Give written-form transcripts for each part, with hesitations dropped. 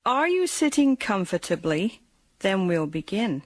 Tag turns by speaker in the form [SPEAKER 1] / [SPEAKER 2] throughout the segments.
[SPEAKER 1] Are you sitting comfortably? Then we'll begin.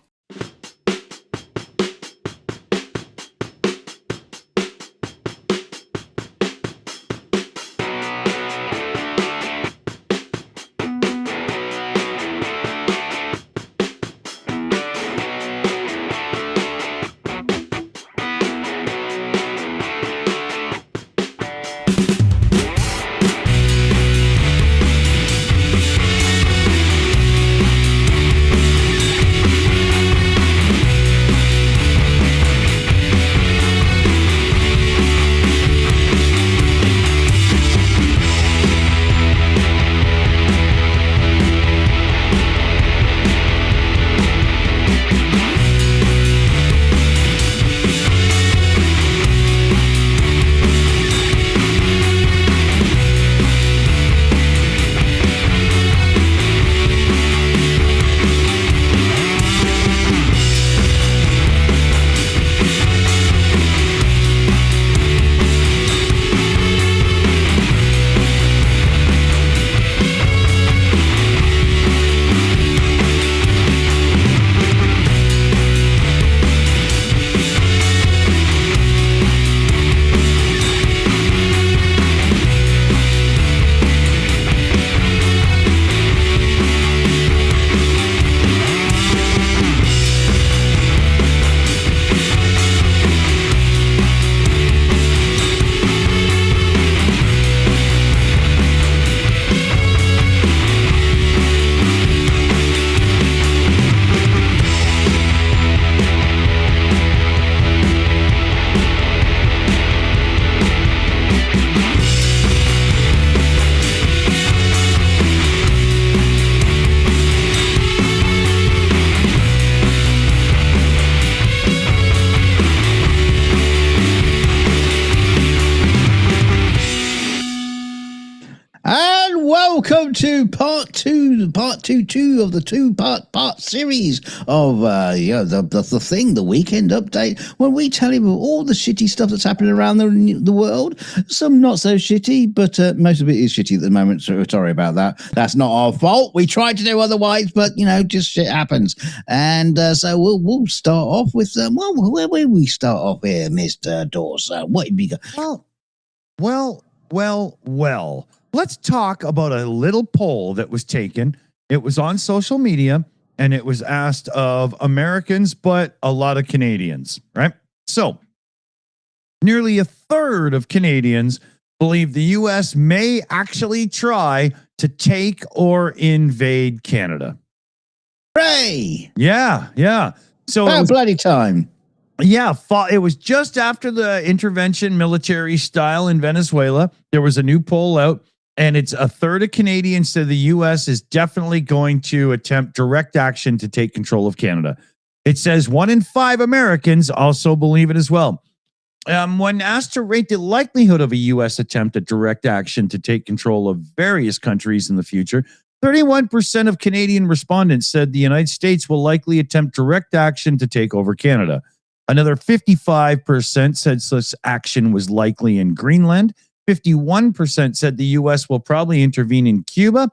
[SPEAKER 2] Welcome to part two of the two-part series of the thing, the weekend update, when we tell you all the shitty stuff that's happening around the world. Some not so shitty, but most of it is shitty at the moment. So sorry about that. That's not our fault. We tried to do otherwise, but just shit happens. And so we'll start off with where will we start off here, Mr. Dawson? What have you got?
[SPEAKER 3] Well. Let's talk about a little poll that was taken. It was on social media, and it was asked of Americans, but a lot of Canadians, right? So, nearly a third of Canadians believe the U.S. may actually try to take or invade Canada.
[SPEAKER 2] Hooray!
[SPEAKER 3] Yeah. So
[SPEAKER 2] about bloody time.
[SPEAKER 3] Yeah, it was just after the intervention military style in Venezuela. There was a new poll out. And it's a third of Canadians say the U.S. is definitely going to attempt direct action to take control of Canada. It says 1 in 5 Americans also believe it as well. When asked to rate the likelihood of a U.S. attempt at direct action to take control of various countries in the future, 31% of Canadian respondents said the United States will likely attempt direct action to take over Canada. Another 55% said such action was likely in Greenland. 51% said the U.S. will probably intervene in Cuba.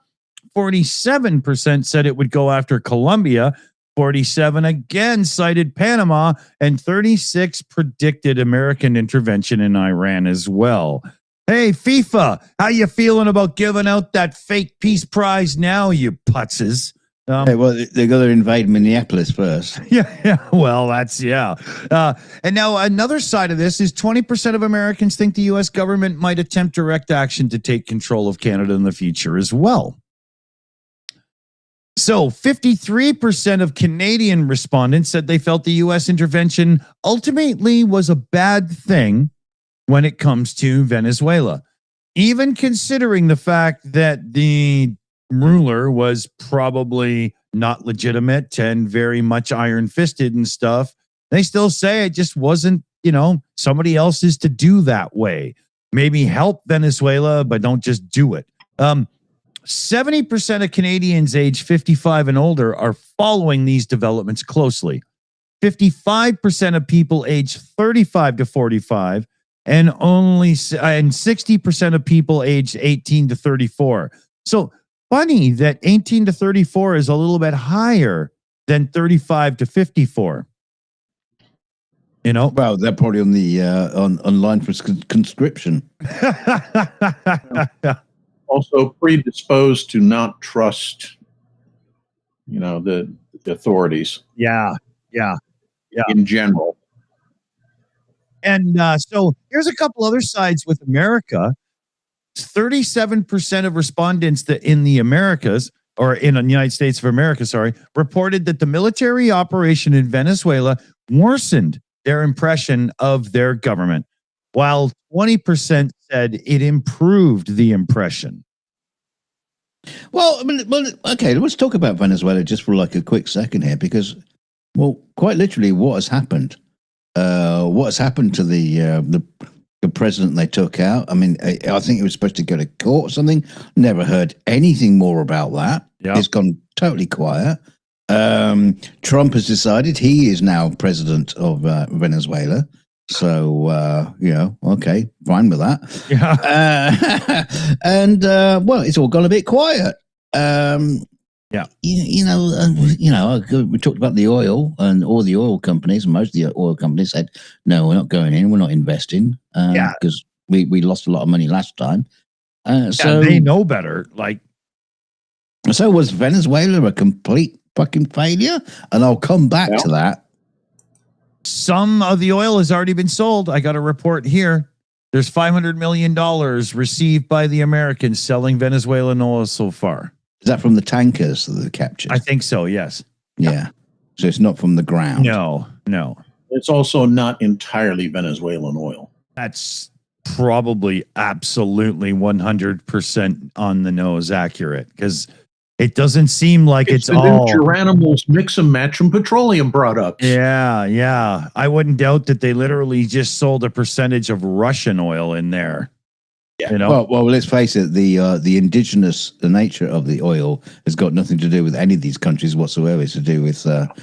[SPEAKER 3] 47% said it would go after Colombia. 47 again cited Panama. And 36 predicted American intervention in Iran as well. Hey, FIFA, how you feeling about giving out that fake peace prize now, you putzes?
[SPEAKER 2] Hey, well, they've got to invade Minneapolis first.
[SPEAKER 3] Yeah. Well, and now another side of this is 20% of Americans think the U.S. government might attempt direct action to take control of Canada in the future as well. So 53% of Canadian respondents said they felt the U.S. intervention ultimately was a bad thing when it comes to Venezuela, even considering the fact that the ruler was probably not legitimate and very much iron-fisted and stuff. They still say it just wasn't, somebody else's to do that way. Maybe help Venezuela, but don't just do it. 70% of Canadians aged 55 and older are following these developments closely. 55% of people aged 35 to 45 and 60% of people aged 18 to 34. So funny that 18 to 34 is a little bit higher than 35 to 54. You know?
[SPEAKER 2] Well, they're probably on the online for conscription.
[SPEAKER 4] Also predisposed to not trust, the authorities.
[SPEAKER 3] Yeah.
[SPEAKER 4] In general.
[SPEAKER 3] And so here's a couple other sides with America. 37% of respondents that in the Americas, or in the United States of America, reported that the military operation in Venezuela worsened their impression of their government, while 20% said it improved the impression.
[SPEAKER 2] Well, okay, let's talk about Venezuela just for like a quick second here, because, well, quite literally, what has happened? What has happened to the president they took out? I mean, I think it was supposed to go to court or something. Never heard anything more about that.
[SPEAKER 3] Yep.
[SPEAKER 2] It's gone totally quiet. Trump has decided he is now president of Venezuela. So, okay, fine with that.
[SPEAKER 3] Yeah.
[SPEAKER 2] And well, it's all gone a bit quiet.
[SPEAKER 3] Yeah.
[SPEAKER 2] We talked about the oil, and all the oil companies, and most of the oil companies said, no, we're not going in, we're not investing, because we lost a lot of money last time. So
[SPEAKER 3] they know better.
[SPEAKER 2] So was Venezuela a complete fucking failure? And I'll come back to that.
[SPEAKER 3] Some of the oil has already been sold. I got a report here. There's $500 million received by the Americans selling Venezuelan oil so far.
[SPEAKER 2] Is that from the tankers that they captured?
[SPEAKER 3] I think so, yes.
[SPEAKER 2] Yeah. So it's not from the ground.
[SPEAKER 3] No.
[SPEAKER 4] It's also not entirely Venezuelan oil.
[SPEAKER 3] That's probably absolutely 100% on the nose accurate, because it doesn't seem like it's
[SPEAKER 4] the
[SPEAKER 3] all
[SPEAKER 4] new Geranimals mix and match from petroleum products.
[SPEAKER 3] Yeah. I wouldn't doubt that they literally just sold a percentage of Russian oil in there.
[SPEAKER 2] Yeah. Well, let's face it. The indigenous nature of the oil has got nothing to do with any of these countries whatsoever. It's to do with stuff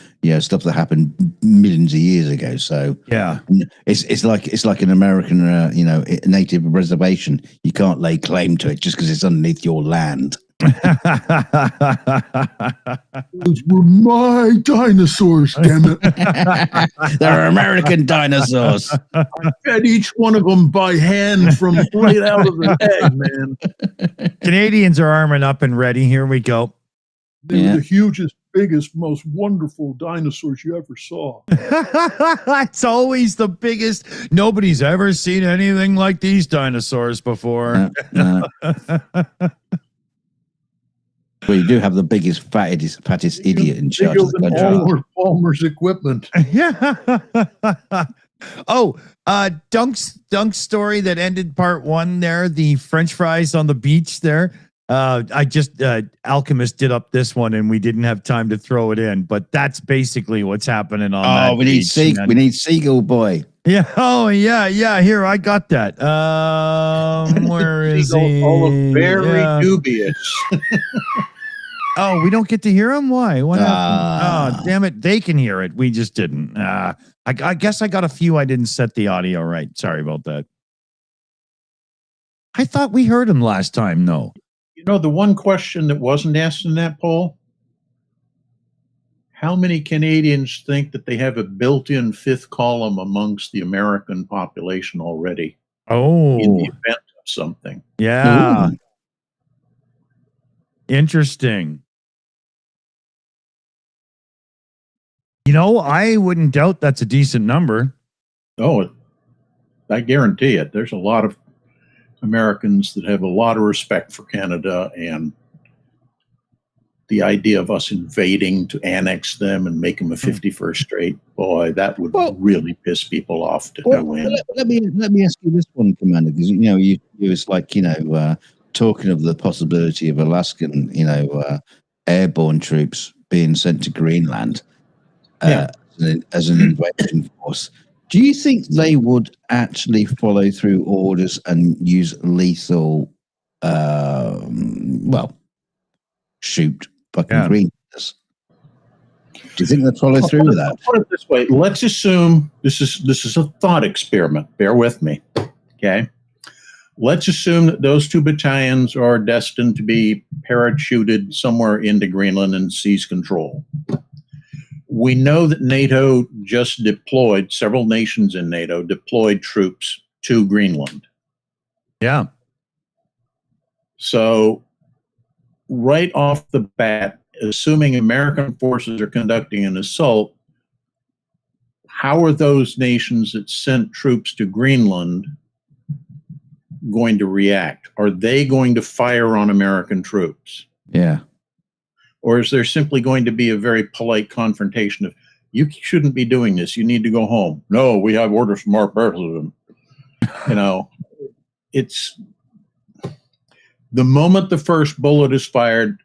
[SPEAKER 2] that happened millions of years ago. So
[SPEAKER 3] yeah,
[SPEAKER 2] it's like an American native reservation. You can't lay claim to it just because it's underneath your land.
[SPEAKER 4] Those were my dinosaurs, damn it.
[SPEAKER 2] They're American dinosaurs.
[SPEAKER 4] I fed each one of them by hand from right out of the egg, man.
[SPEAKER 3] Canadians are arming up and ready. Here we go.
[SPEAKER 4] They were the hugest, biggest, most wonderful dinosaurs you ever saw.
[SPEAKER 3] It's always the biggest. Nobody's ever seen anything like these dinosaurs before.
[SPEAKER 2] No. Well, you do have the biggest, fattest idiot in charge of the country.
[SPEAKER 4] Palmer's equipment.
[SPEAKER 3] Yeah. Dunk's story that ended part one there, the French fries on the beach there. Alchemist did up this one and we didn't have time to throw it in, but that's basically what's happening on that
[SPEAKER 2] we need Seagull Boy.
[SPEAKER 3] Yeah. Oh, yeah. Here, I got that. Where is he?
[SPEAKER 4] All very dubious.
[SPEAKER 3] Oh, we don't get to hear him? Why? What happened? Oh, damn it. They can hear it. We just didn't. I guess I got a few. I didn't set the audio right. Sorry about that. I thought we heard him last time. No.
[SPEAKER 4] The one question that wasn't asked in that poll, how many Canadians think that they have a built-in fifth column amongst the American population already?
[SPEAKER 3] Oh.
[SPEAKER 4] In the event of something.
[SPEAKER 3] Yeah. Ooh. Interesting. I wouldn't doubt that's a decent number.
[SPEAKER 4] Oh, I guarantee it. There's a lot of Americans that have a lot of respect for Canada, and the idea of us invading to annex them and make them a 51st state, boy, that would really piss people off to no end.
[SPEAKER 2] Let me ask you this one, Commander, because you was like talking of the possibility of Alaskan airborne troops being sent to Greenland as an invasion force. Do you think they would actually follow through orders and use lethal, shoot fucking Greenlanders? Do you think they'd follow through with that?
[SPEAKER 4] I'll put it this way. Let's assume this is a thought experiment. Bear with me, okay? Let's assume that those two battalions are destined to be parachuted somewhere into Greenland and seize control. We know that NATO just deployed, several nations in NATO deployed troops to Greenland.
[SPEAKER 3] Yeah.
[SPEAKER 4] So right off the bat, assuming American forces are conducting an assault, how are those nations that sent troops to Greenland going to react? Are they going to fire on American troops?
[SPEAKER 2] Yeah.
[SPEAKER 4] Or is there simply going to be a very polite confrontation of, you shouldn't be doing this, you need to go home? No, we have orders from our president. You know, it's the moment the first bullet is fired,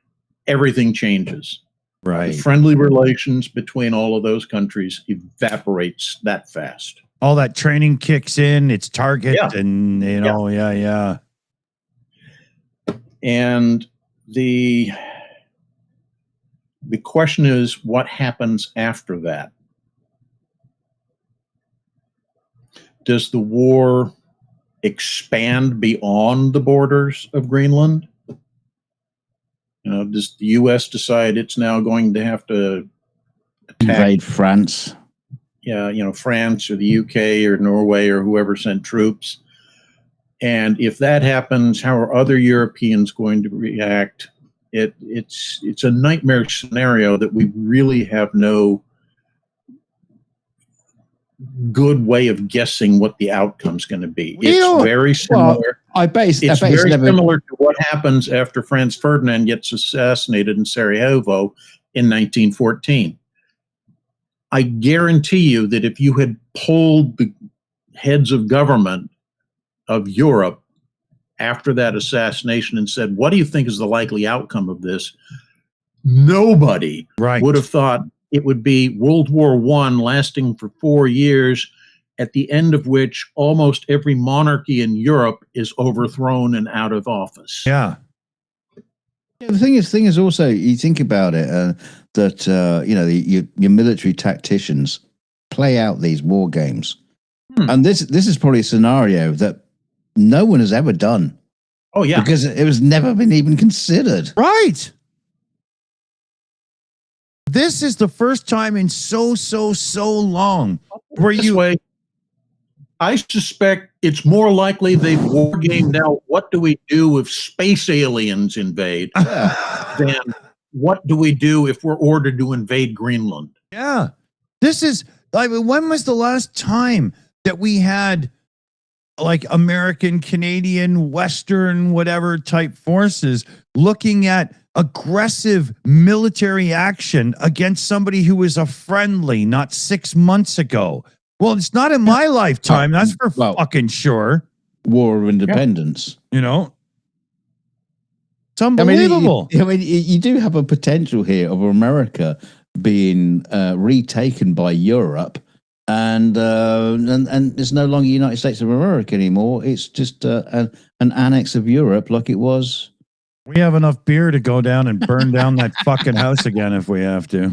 [SPEAKER 4] everything changes.
[SPEAKER 3] Right.
[SPEAKER 4] The friendly relations between all of those countries evaporates that fast.
[SPEAKER 3] All that training kicks in, it's target, and you know, yeah.
[SPEAKER 4] And the question is, what happens after that? Does the war expand beyond the borders of Greenland? You know, does the U.S. decide it's now going to have to
[SPEAKER 2] invade France?
[SPEAKER 4] Yeah, you know, France or the UK or Norway or whoever sent troops. And if that happens, how are other Europeans going to react? It's a nightmare scenario that we really have no good way of guessing what the outcome's going to be. It's very similar.
[SPEAKER 2] Well,
[SPEAKER 4] it's very similar to what happens after Franz Ferdinand gets assassinated in Sarajevo in 1914. I guarantee you that if you had polled the heads of government of Europe after that assassination and said, what do you think is the likely outcome of this? Nobody would have thought it would be World War I lasting for 4 years, at the end of which almost every monarchy in Europe is overthrown and out of office.
[SPEAKER 3] Yeah.
[SPEAKER 2] The thing is also, you think about it, that you know, your military tacticians play out these war games, and this is probably a scenario that no one has ever done.
[SPEAKER 4] Oh yeah,
[SPEAKER 2] because it was never been even considered.
[SPEAKER 3] Right. This is the first time in so long where
[SPEAKER 4] I suspect it's more likely they've war gamed out what do we do if space aliens invade than what do we do if we're ordered to invade Greenland.
[SPEAKER 3] Yeah. This is, I mean, when was the last time that we had like American, Canadian, Western, whatever type forces looking at aggressive military action against somebody who is a friendly not 6 months ago? Well, it's not in my lifetime. That's for fucking sure.
[SPEAKER 2] War of Independence.
[SPEAKER 3] You know? It's unbelievable.
[SPEAKER 2] I mean, you do have a potential here of America being retaken by Europe, and it's no longer United States of America anymore. It's just an annex of Europe, like it was.
[SPEAKER 3] We have enough beer to go down and burn down that fucking house again if we have to.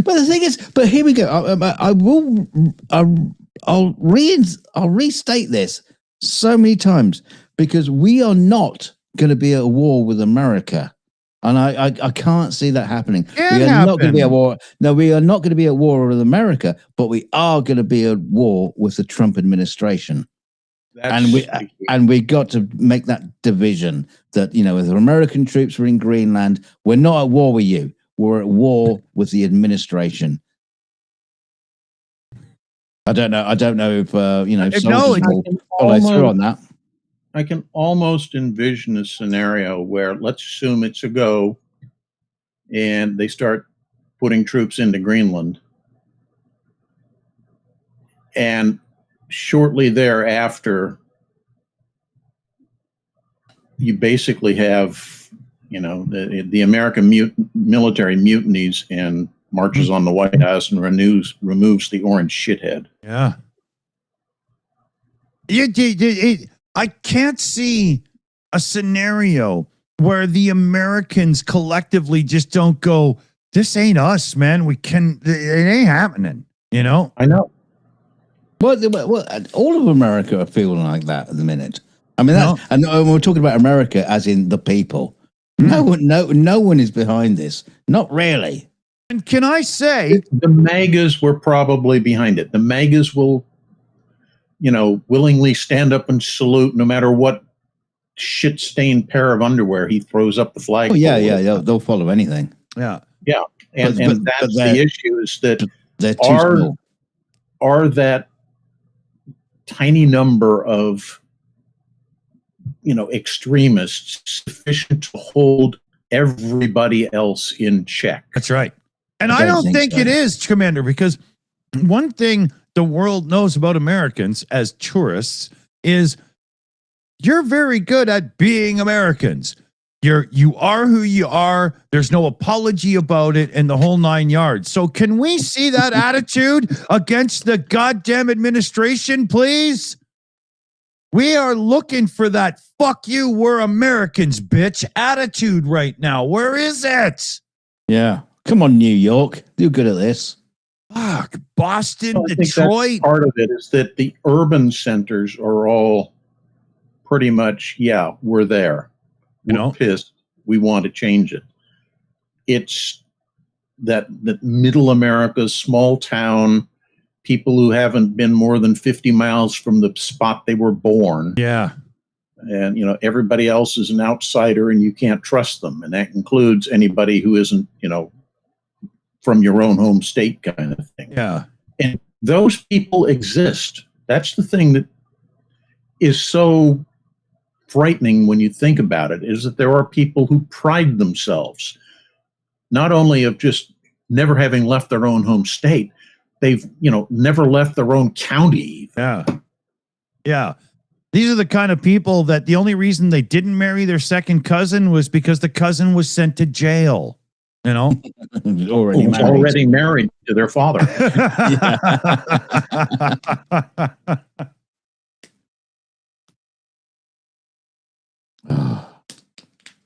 [SPEAKER 2] But the thing is, but here we go. I'll restate this so many times, because we are not going to be at war with America, and I can't see that happening. We are not going to be at war. No, we are not going to be at war with America, but we are going to be at war with the Trump administration. And we got to make that division that, you know, if the American troops were in Greenland, we're not at war with you. We're at war with the administration. I don't know if you know, soldiers will follow through on that.
[SPEAKER 4] I can almost envision a scenario where, let's assume it's a go, and they start putting troops into Greenland, and shortly thereafter, you basically have, you know, the American military mutinies and marches on the White House and removes the orange shithead.
[SPEAKER 3] Yeah. I can't see a scenario where the Americans collectively just don't go, this ain't us, man. It ain't happening, you know?
[SPEAKER 2] I know. Well, all of America are feeling like that at the minute. I mean, and we're talking about America as in the people. No one is behind this. Not really.
[SPEAKER 3] And can I say
[SPEAKER 4] the MAGAs were probably behind it. The MAGAs will, willingly stand up and salute no matter what shit-stained pair of underwear he throws up the flag.
[SPEAKER 2] Oh yeah. They'll follow anything.
[SPEAKER 3] Yeah.
[SPEAKER 4] And that's the issue is that
[SPEAKER 2] they're too small.
[SPEAKER 4] Are that tiny number of extremists sufficient to hold everybody else in check?
[SPEAKER 3] That's right. And I don't think so. It is, Commander, because one thing the world knows about Americans as tourists is you're very good at being Americans. You are who you are. There's no apology about it and the whole 9 yards. So can we see that attitude against the goddamn administration, please? We are looking for that fuck you, we're Americans, bitch attitude right now. Where is it?
[SPEAKER 2] Yeah. Come on, New York. You're good at this.
[SPEAKER 3] Fuck. Boston,
[SPEAKER 4] I think
[SPEAKER 3] Detroit.
[SPEAKER 4] part of it is that the urban centers are all pretty much, we're there. We're pissed. We want to change it. It's that middle America, small town, people who haven't been more than 50 miles from the spot they were born.
[SPEAKER 3] Yeah.
[SPEAKER 4] And, everybody else is an outsider and you can't trust them. And that includes anybody who isn't, from your own home state kind of thing.
[SPEAKER 3] Yeah.
[SPEAKER 4] And those people exist. That's the thing that is so frightening when you think about it, is that there are people who pride themselves not only of just never having left their own home state, they've, never left their own county.
[SPEAKER 3] Yeah. Yeah. These are the kind of people that the only reason they didn't marry their second cousin was because the cousin was sent to jail.
[SPEAKER 4] Already married to their father.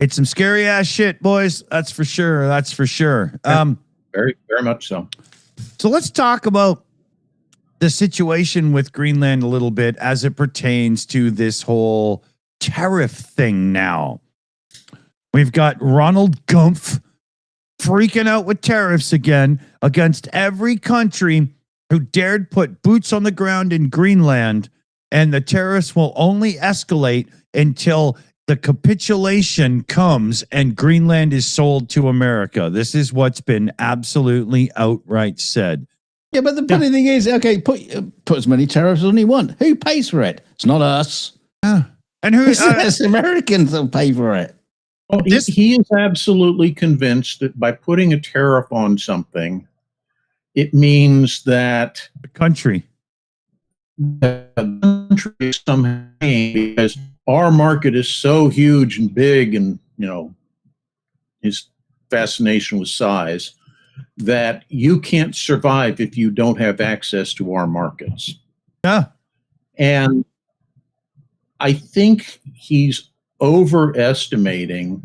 [SPEAKER 3] It's some scary ass shit, boys. That's for sure. That's for sure.
[SPEAKER 4] Very, very much so.
[SPEAKER 3] So let's talk about the situation with Greenland a little bit as it pertains to this whole tariff thing now. We've got Ronald Gumpf freaking out with tariffs again against every country who dared put boots on the ground in Greenland, and the tariffs will only escalate until the capitulation comes and Greenland is sold to America. This is what's been absolutely outright said.
[SPEAKER 2] Yeah, but the funny thing is, okay, put as many tariffs as you want. Who pays for it? It's not us.
[SPEAKER 3] And
[SPEAKER 2] it's Americans that pay for it.
[SPEAKER 4] Well, he is absolutely convinced that by putting a tariff on something, it means that
[SPEAKER 3] the country
[SPEAKER 4] is somehow, because our market is so huge and big, and his fascination with size, that you can't survive if you don't have access to our markets.
[SPEAKER 3] Yeah.
[SPEAKER 4] And I think he's overestimating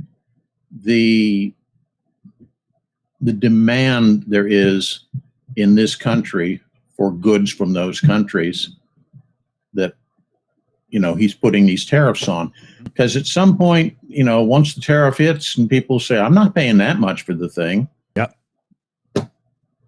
[SPEAKER 4] the demand there is in this country for goods from those countries that he's putting these tariffs on. Because at some point, once the tariff hits and people say, I'm not paying that much for the thing.
[SPEAKER 3] Yep.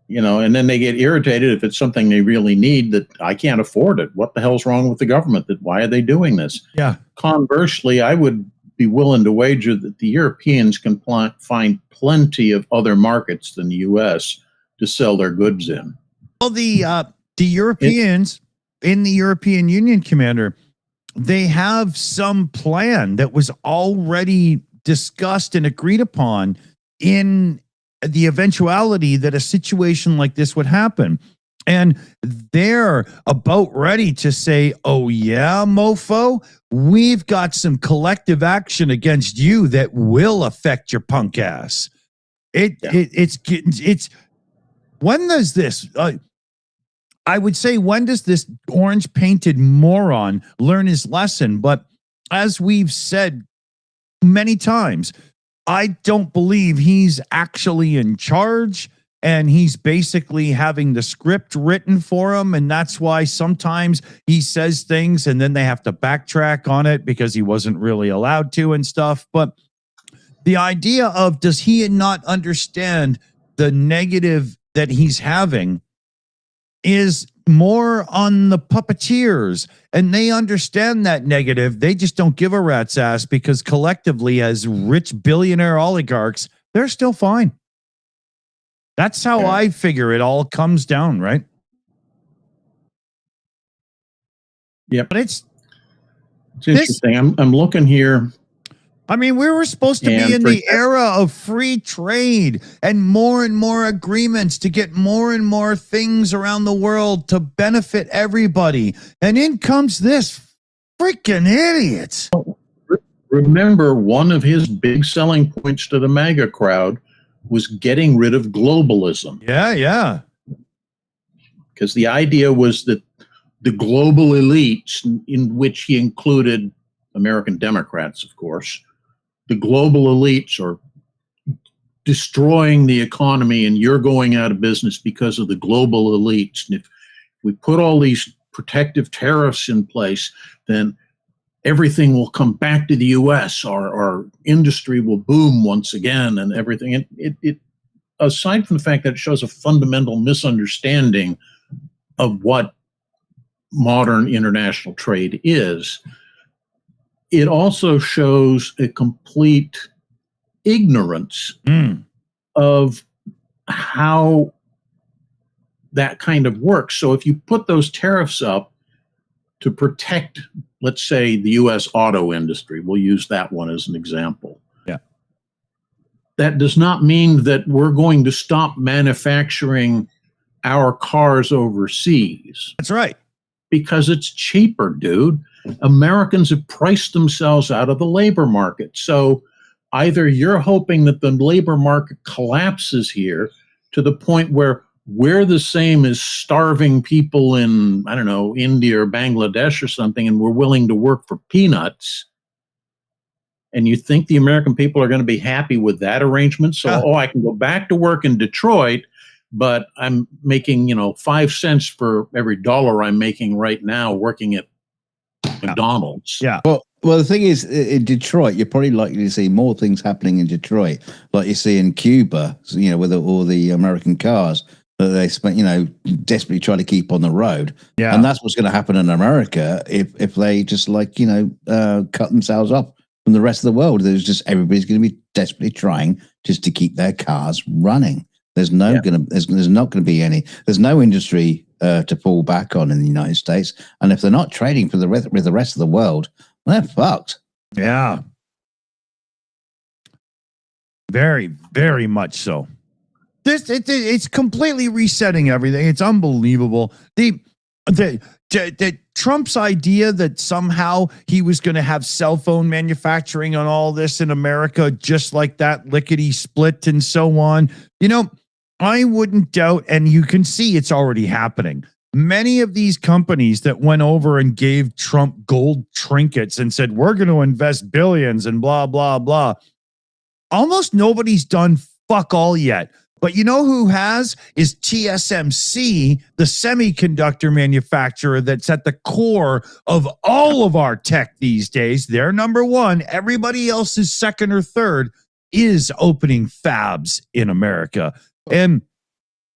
[SPEAKER 4] And then they get irritated if it's something they really need, that I can't afford it. What the hell's wrong with the government? Why are they doing this?
[SPEAKER 3] Yeah.
[SPEAKER 4] Conversely, I would be willing to wager that the Europeans can find plenty of other markets than the U.S. to sell their goods in.
[SPEAKER 3] Well, the Europeans in the European Union, Commander, they have some plan that was already discussed and agreed upon in the eventuality that a situation like this would happen. And they're about ready to say, oh, yeah, mofo, we've got some collective action against you that will affect your punk ass. It's when does this, I would say, when does this orange painted moron learn his lesson? But as we've said many times, I don't believe he's actually in charge. and he's basically having the script written for him. And that's why sometimes he says things and then they have to backtrack on it because he wasn't really allowed to and stuff. But the idea of, does he not understand the negative that he's having is more on the puppeteers, and they understand that negative. They just don't give a rat's ass because collectively, as rich billionaire oligarchs, they're still fine. That's how I figure it all comes down, right?
[SPEAKER 4] Yep.
[SPEAKER 3] But it's
[SPEAKER 4] interesting. I'm looking here.
[SPEAKER 3] I mean, we were supposed to be in the era of free trade and more agreements to get more and more things around the world to benefit everybody. And in comes this freaking idiots.
[SPEAKER 4] Remember, one of his big selling points to the MAGA crowd was getting rid of globalism.
[SPEAKER 3] Yeah.
[SPEAKER 4] Because the idea was that the global elites, in which he included American Democrats, of course, the global elites are destroying the economy and you're going out of business because of the global elites. And if we put all these protective tariffs in place, then everything will come back to the U.S. Our industry will boom once again and everything. And it aside from the fact that it shows a fundamental misunderstanding of what modern international trade is, it also shows a complete ignorance of how that kind of works. So if you put those tariffs up to protect, let's say, the U.S. auto industry, we'll use that one as an example.
[SPEAKER 3] Yeah.
[SPEAKER 4] That does not mean that we're going to stop manufacturing our cars overseas.
[SPEAKER 3] That's right.
[SPEAKER 4] Because it's cheaper, dude. Americans have priced themselves out of the labor market. So either you're hoping that the labor market collapses here to the point where we're the same as starving people in, I don't know, India or Bangladesh or something, and we're willing to work for peanuts. And you think the American people are going to be happy with that arrangement? So, I can go back to work in Detroit, but I'm making, 5 cents for every dollar I'm making right now working at McDonald's.
[SPEAKER 3] Yeah.
[SPEAKER 2] Well, the thing is, in Detroit, you're probably likely to see more things happening in Detroit, like you see in Cuba, with all the American cars that they spent, desperately trying to keep on the road.
[SPEAKER 3] Yeah.
[SPEAKER 2] And that's what's going to happen in America if they just cut themselves off from the rest of the world. Everybody's going to be desperately trying just to keep their cars running. There's not going to be any. There's no industry to fall back on in the United States, and if they're not trading with the rest of the world, they're fucked.
[SPEAKER 3] Yeah, very, very much so. It's completely resetting everything. It's unbelievable. The Trump's idea that somehow he was going to have cell phone manufacturing on all this in America, just like that, lickety split and so on. I wouldn't doubt, and you can see it's already happening. Many of these companies that went over and gave Trump gold trinkets and said, we're going to invest billions and blah, blah, blah. Almost nobody's done fuck all yet. But you know who has? Is TSMC, the semiconductor manufacturer that's at the core of all of our tech these days. They're number one. Everybody else is second or third, is opening fabs in America. And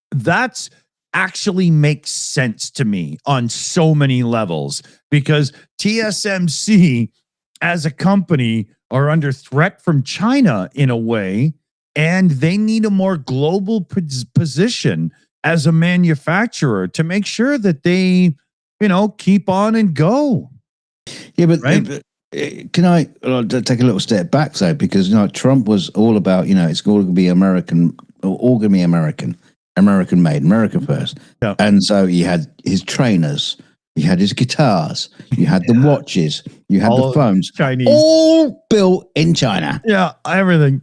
[SPEAKER 3] that's actually makes sense to me on so many levels, because TSMC as a company are under threat from China in a way, and they need a more global position as a manufacturer to make sure that they, keep on and go.
[SPEAKER 2] Yeah, but
[SPEAKER 3] right?
[SPEAKER 2] Can I take a little step back, though? Because Trump was all about, it's all going to be American, all going to be American made, America first.
[SPEAKER 3] Yeah.
[SPEAKER 2] And so you had his trainers, you had his guitars, you had the watches, you had the phones,
[SPEAKER 3] Chinese,
[SPEAKER 2] all built in China.
[SPEAKER 3] Yeah, everything.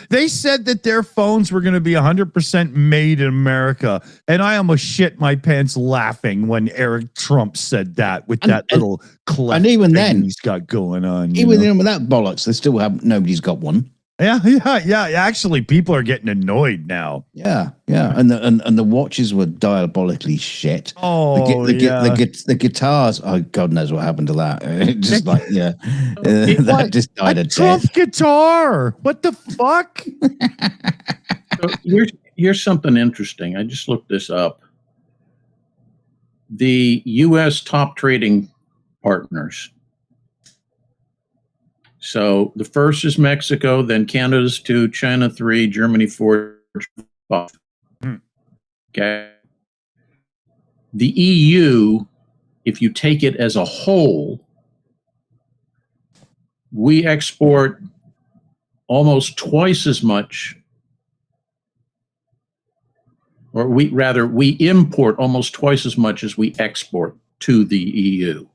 [SPEAKER 3] They said that their phones were going to be 100% made in America, and I almost shit my pants laughing when Eric Trump said that with that little cleft.
[SPEAKER 2] And even then,
[SPEAKER 3] he's got going on.
[SPEAKER 2] Even then, with that bollocks, they still have nobody's got one.
[SPEAKER 3] Yeah. Actually, people are getting annoyed now.
[SPEAKER 2] Yeah, and the watches were diabolically shit.
[SPEAKER 3] Oh,
[SPEAKER 2] The guitars. Oh, God knows what happened to that. Just like that just died
[SPEAKER 3] a
[SPEAKER 2] a
[SPEAKER 3] Trump
[SPEAKER 2] death.
[SPEAKER 3] guitar. What the fuck?
[SPEAKER 4] So here's something interesting. I just looked this up. The U.S. top trading partners. So the first is Mexico, then Canada's 2, China 3, Germany 4, 5. Okay. The EU, if you take it as a whole, we export almost twice as much, or we import almost twice as much as we export to the EU.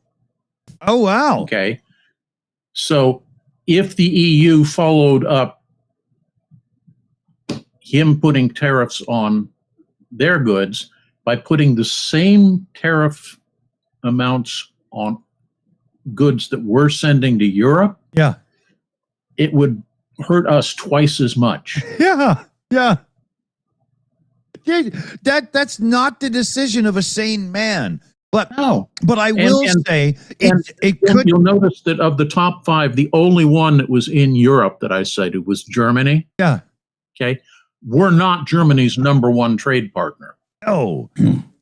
[SPEAKER 3] Oh, wow.
[SPEAKER 4] Okay. So if the EU followed up him putting tariffs on their goods by putting the same tariff amounts on goods that we're sending to Europe,
[SPEAKER 3] Yeah.
[SPEAKER 4] it would hurt us twice as much.
[SPEAKER 3] Yeah. That's not the decision of a sane man. But I will say it could.
[SPEAKER 4] You'll notice that of the top 5, the only one that was in Europe that I cited was Germany.
[SPEAKER 3] Yeah.
[SPEAKER 4] Okay. We're not Germany's number 1 trade partner.
[SPEAKER 3] Oh.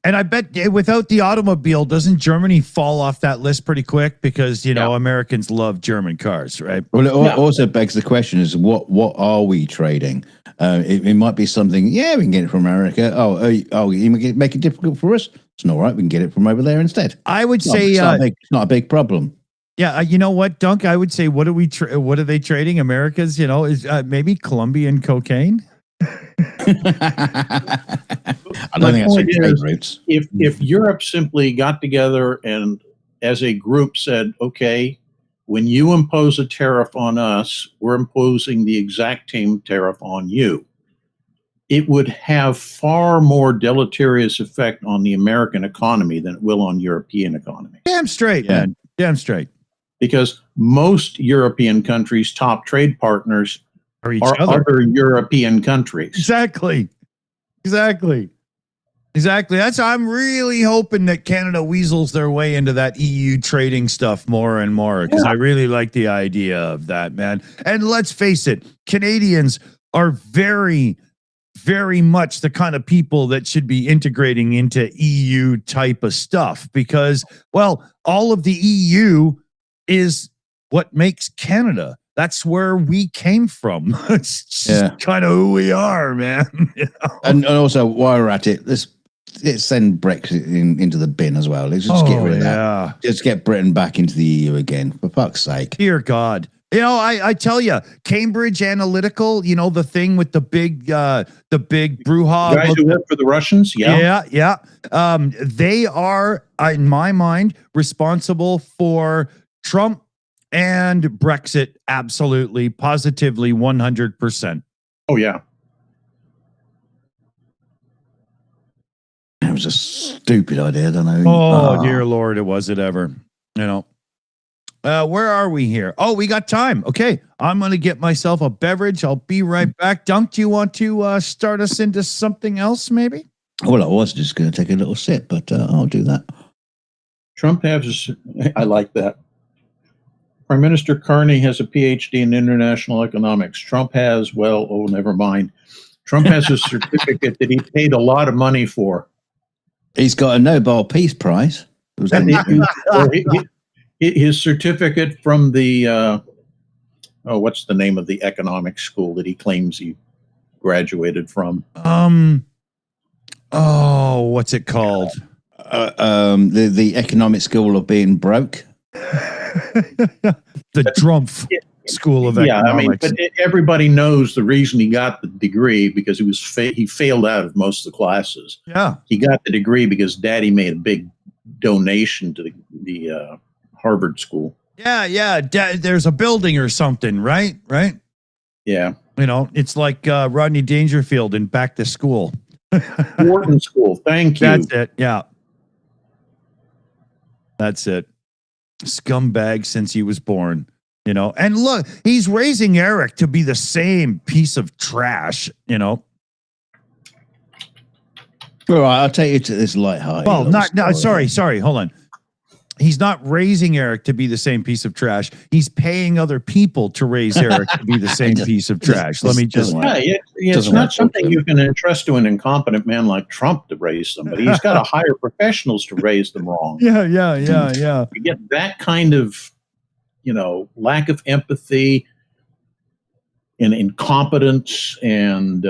[SPEAKER 3] And I bet without the automobile, doesn't Germany fall off that list pretty quick? Because, Americans love German cars, right?
[SPEAKER 2] Well, it also begs the question is what are we trading? It might be something, we can get it from America. You make it difficult for us? It's not right. We can get it from over there instead.
[SPEAKER 3] I would say
[SPEAKER 2] it's not a big problem.
[SPEAKER 3] Yeah, you know what, Dunk? I would say, what are they trading? America's, is maybe Colombian cocaine.
[SPEAKER 2] I don't think that's trade routes.
[SPEAKER 4] If Europe simply got together and as a group said, okay, when you impose a tariff on us, we're imposing the exact same tariff on you, it would have far more deleterious effect on the American economy than it will on European economy.
[SPEAKER 3] Damn straight, man. Damn straight.
[SPEAKER 4] Because most European countries' top trade partners are other European countries.
[SPEAKER 3] Exactly. I'm really hoping that Canada weasels their way into that EU trading stuff more and more, because I really like the idea of that, man. And let's face it, Canadians are very, very much the kind of people that should be integrating into EU type of stuff, because, well, all of the EU is what makes Canada. That's where we came from. It's just kind of who we are, man.
[SPEAKER 2] And also, while we're at it, let's send Brexit into the bin as well. Let's just get rid of that. Just get Britain back into the EU again, for fuck's sake.
[SPEAKER 3] Dear God. I tell you, Cambridge Analytical, the thing with the big brouhaha.
[SPEAKER 4] Guys who work for the Russians?
[SPEAKER 3] Yeah. They are, in my mind, responsible for Trump and Brexit. Absolutely, positively, 100%.
[SPEAKER 4] Oh, yeah.
[SPEAKER 2] It was a stupid idea, I don't know.
[SPEAKER 3] Oh, dear Lord, was it ever. Where are we here? Oh, we got time. Okay, I'm going to get myself a beverage. I'll be right back. Dunk, do you want to start us into something else, maybe?
[SPEAKER 2] Well, I was just going to take a little sip, but I'll do that.
[SPEAKER 4] Trump has, I like that. Prime Minister Carney has a PhD in international economics. Trump has, never mind. Trump has a certificate that he paid a lot of money for.
[SPEAKER 2] He's got a Nobel Peace Prize.
[SPEAKER 4] His certificate from the, what's the name of the economics school that he claims he graduated from?
[SPEAKER 3] What's it called?
[SPEAKER 2] The economic school of being broke.
[SPEAKER 3] The Drumpf School of Economics.
[SPEAKER 4] But everybody knows the reason he got the degree, because he failed out of most of the classes.
[SPEAKER 3] Yeah,
[SPEAKER 4] he got the degree because Daddy made a big donation to the Harvard school.
[SPEAKER 3] Yeah. There's a building or something, right?
[SPEAKER 4] Yeah.
[SPEAKER 3] It's like Rodney Dangerfield in Back to School.
[SPEAKER 4] Wharton School. Thank you.
[SPEAKER 3] That's it. Yeah. That's it. Scumbag since he was born. You know, and look, he's raising Eric to be the same piece of trash, you know.
[SPEAKER 2] All right, I'll take you to this lighthearted.
[SPEAKER 3] Well,
[SPEAKER 2] little story.
[SPEAKER 3] sorry, hold on. He's not raising Eric to be the same piece of trash. He's paying other people to raise Eric to be the same piece of trash. Let me just.
[SPEAKER 4] It's not something you can entrust to an incompetent man like Trump to raise somebody. He's got to hire professionals to raise them wrong.
[SPEAKER 3] Yeah.
[SPEAKER 4] You get that kind of, lack of empathy and incompetence and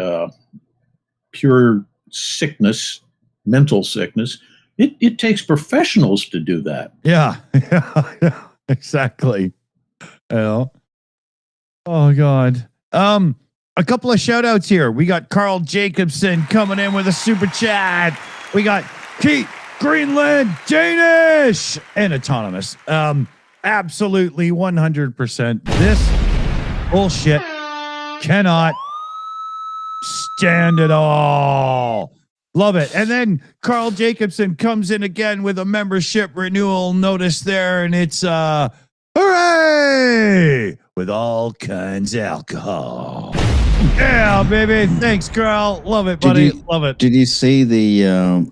[SPEAKER 4] pure sickness, mental sickness. It takes professionals to do that.
[SPEAKER 3] Yeah, exactly. Oh God. A couple of shout outs here. We got Carl Jacobson coming in with a super chat. We got Keith Greenland, Danish, and autonomous. Absolutely 100%. This bullshit cannot stand it all. Love it. And then Carl Jacobson comes in again with a membership renewal notice there, and it's hooray with all kinds of alcohol. Yeah, baby. Thanks, Carl. Love it, buddy. Love it.
[SPEAKER 2] Did you see the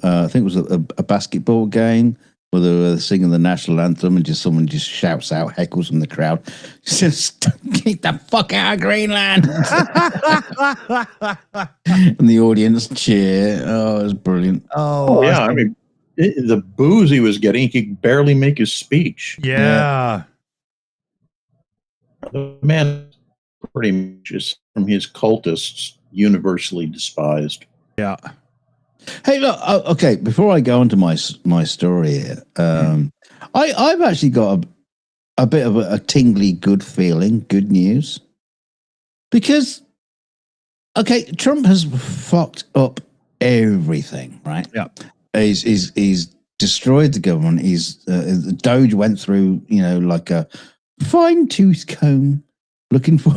[SPEAKER 2] I think it was a basketball game where they were singing the national anthem and someone just shouts out, heckles from the crowd, just get the fuck out of Greenland. And the audience cheer. Oh, it was brilliant.
[SPEAKER 4] Oh yeah. I mean, the booze he was getting, he could barely make his speech.
[SPEAKER 3] Yeah.
[SPEAKER 4] The man pretty much is, from his cultists, universally despised.
[SPEAKER 3] Yeah.
[SPEAKER 2] Hey, look. Okay, before I go into my story here, I've actually got a bit of a tingly good feeling, good news, because Trump has fucked up everything, right?
[SPEAKER 3] Yeah.
[SPEAKER 2] He's destroyed the government. The Doge went through, like a fine-tooth comb, looking for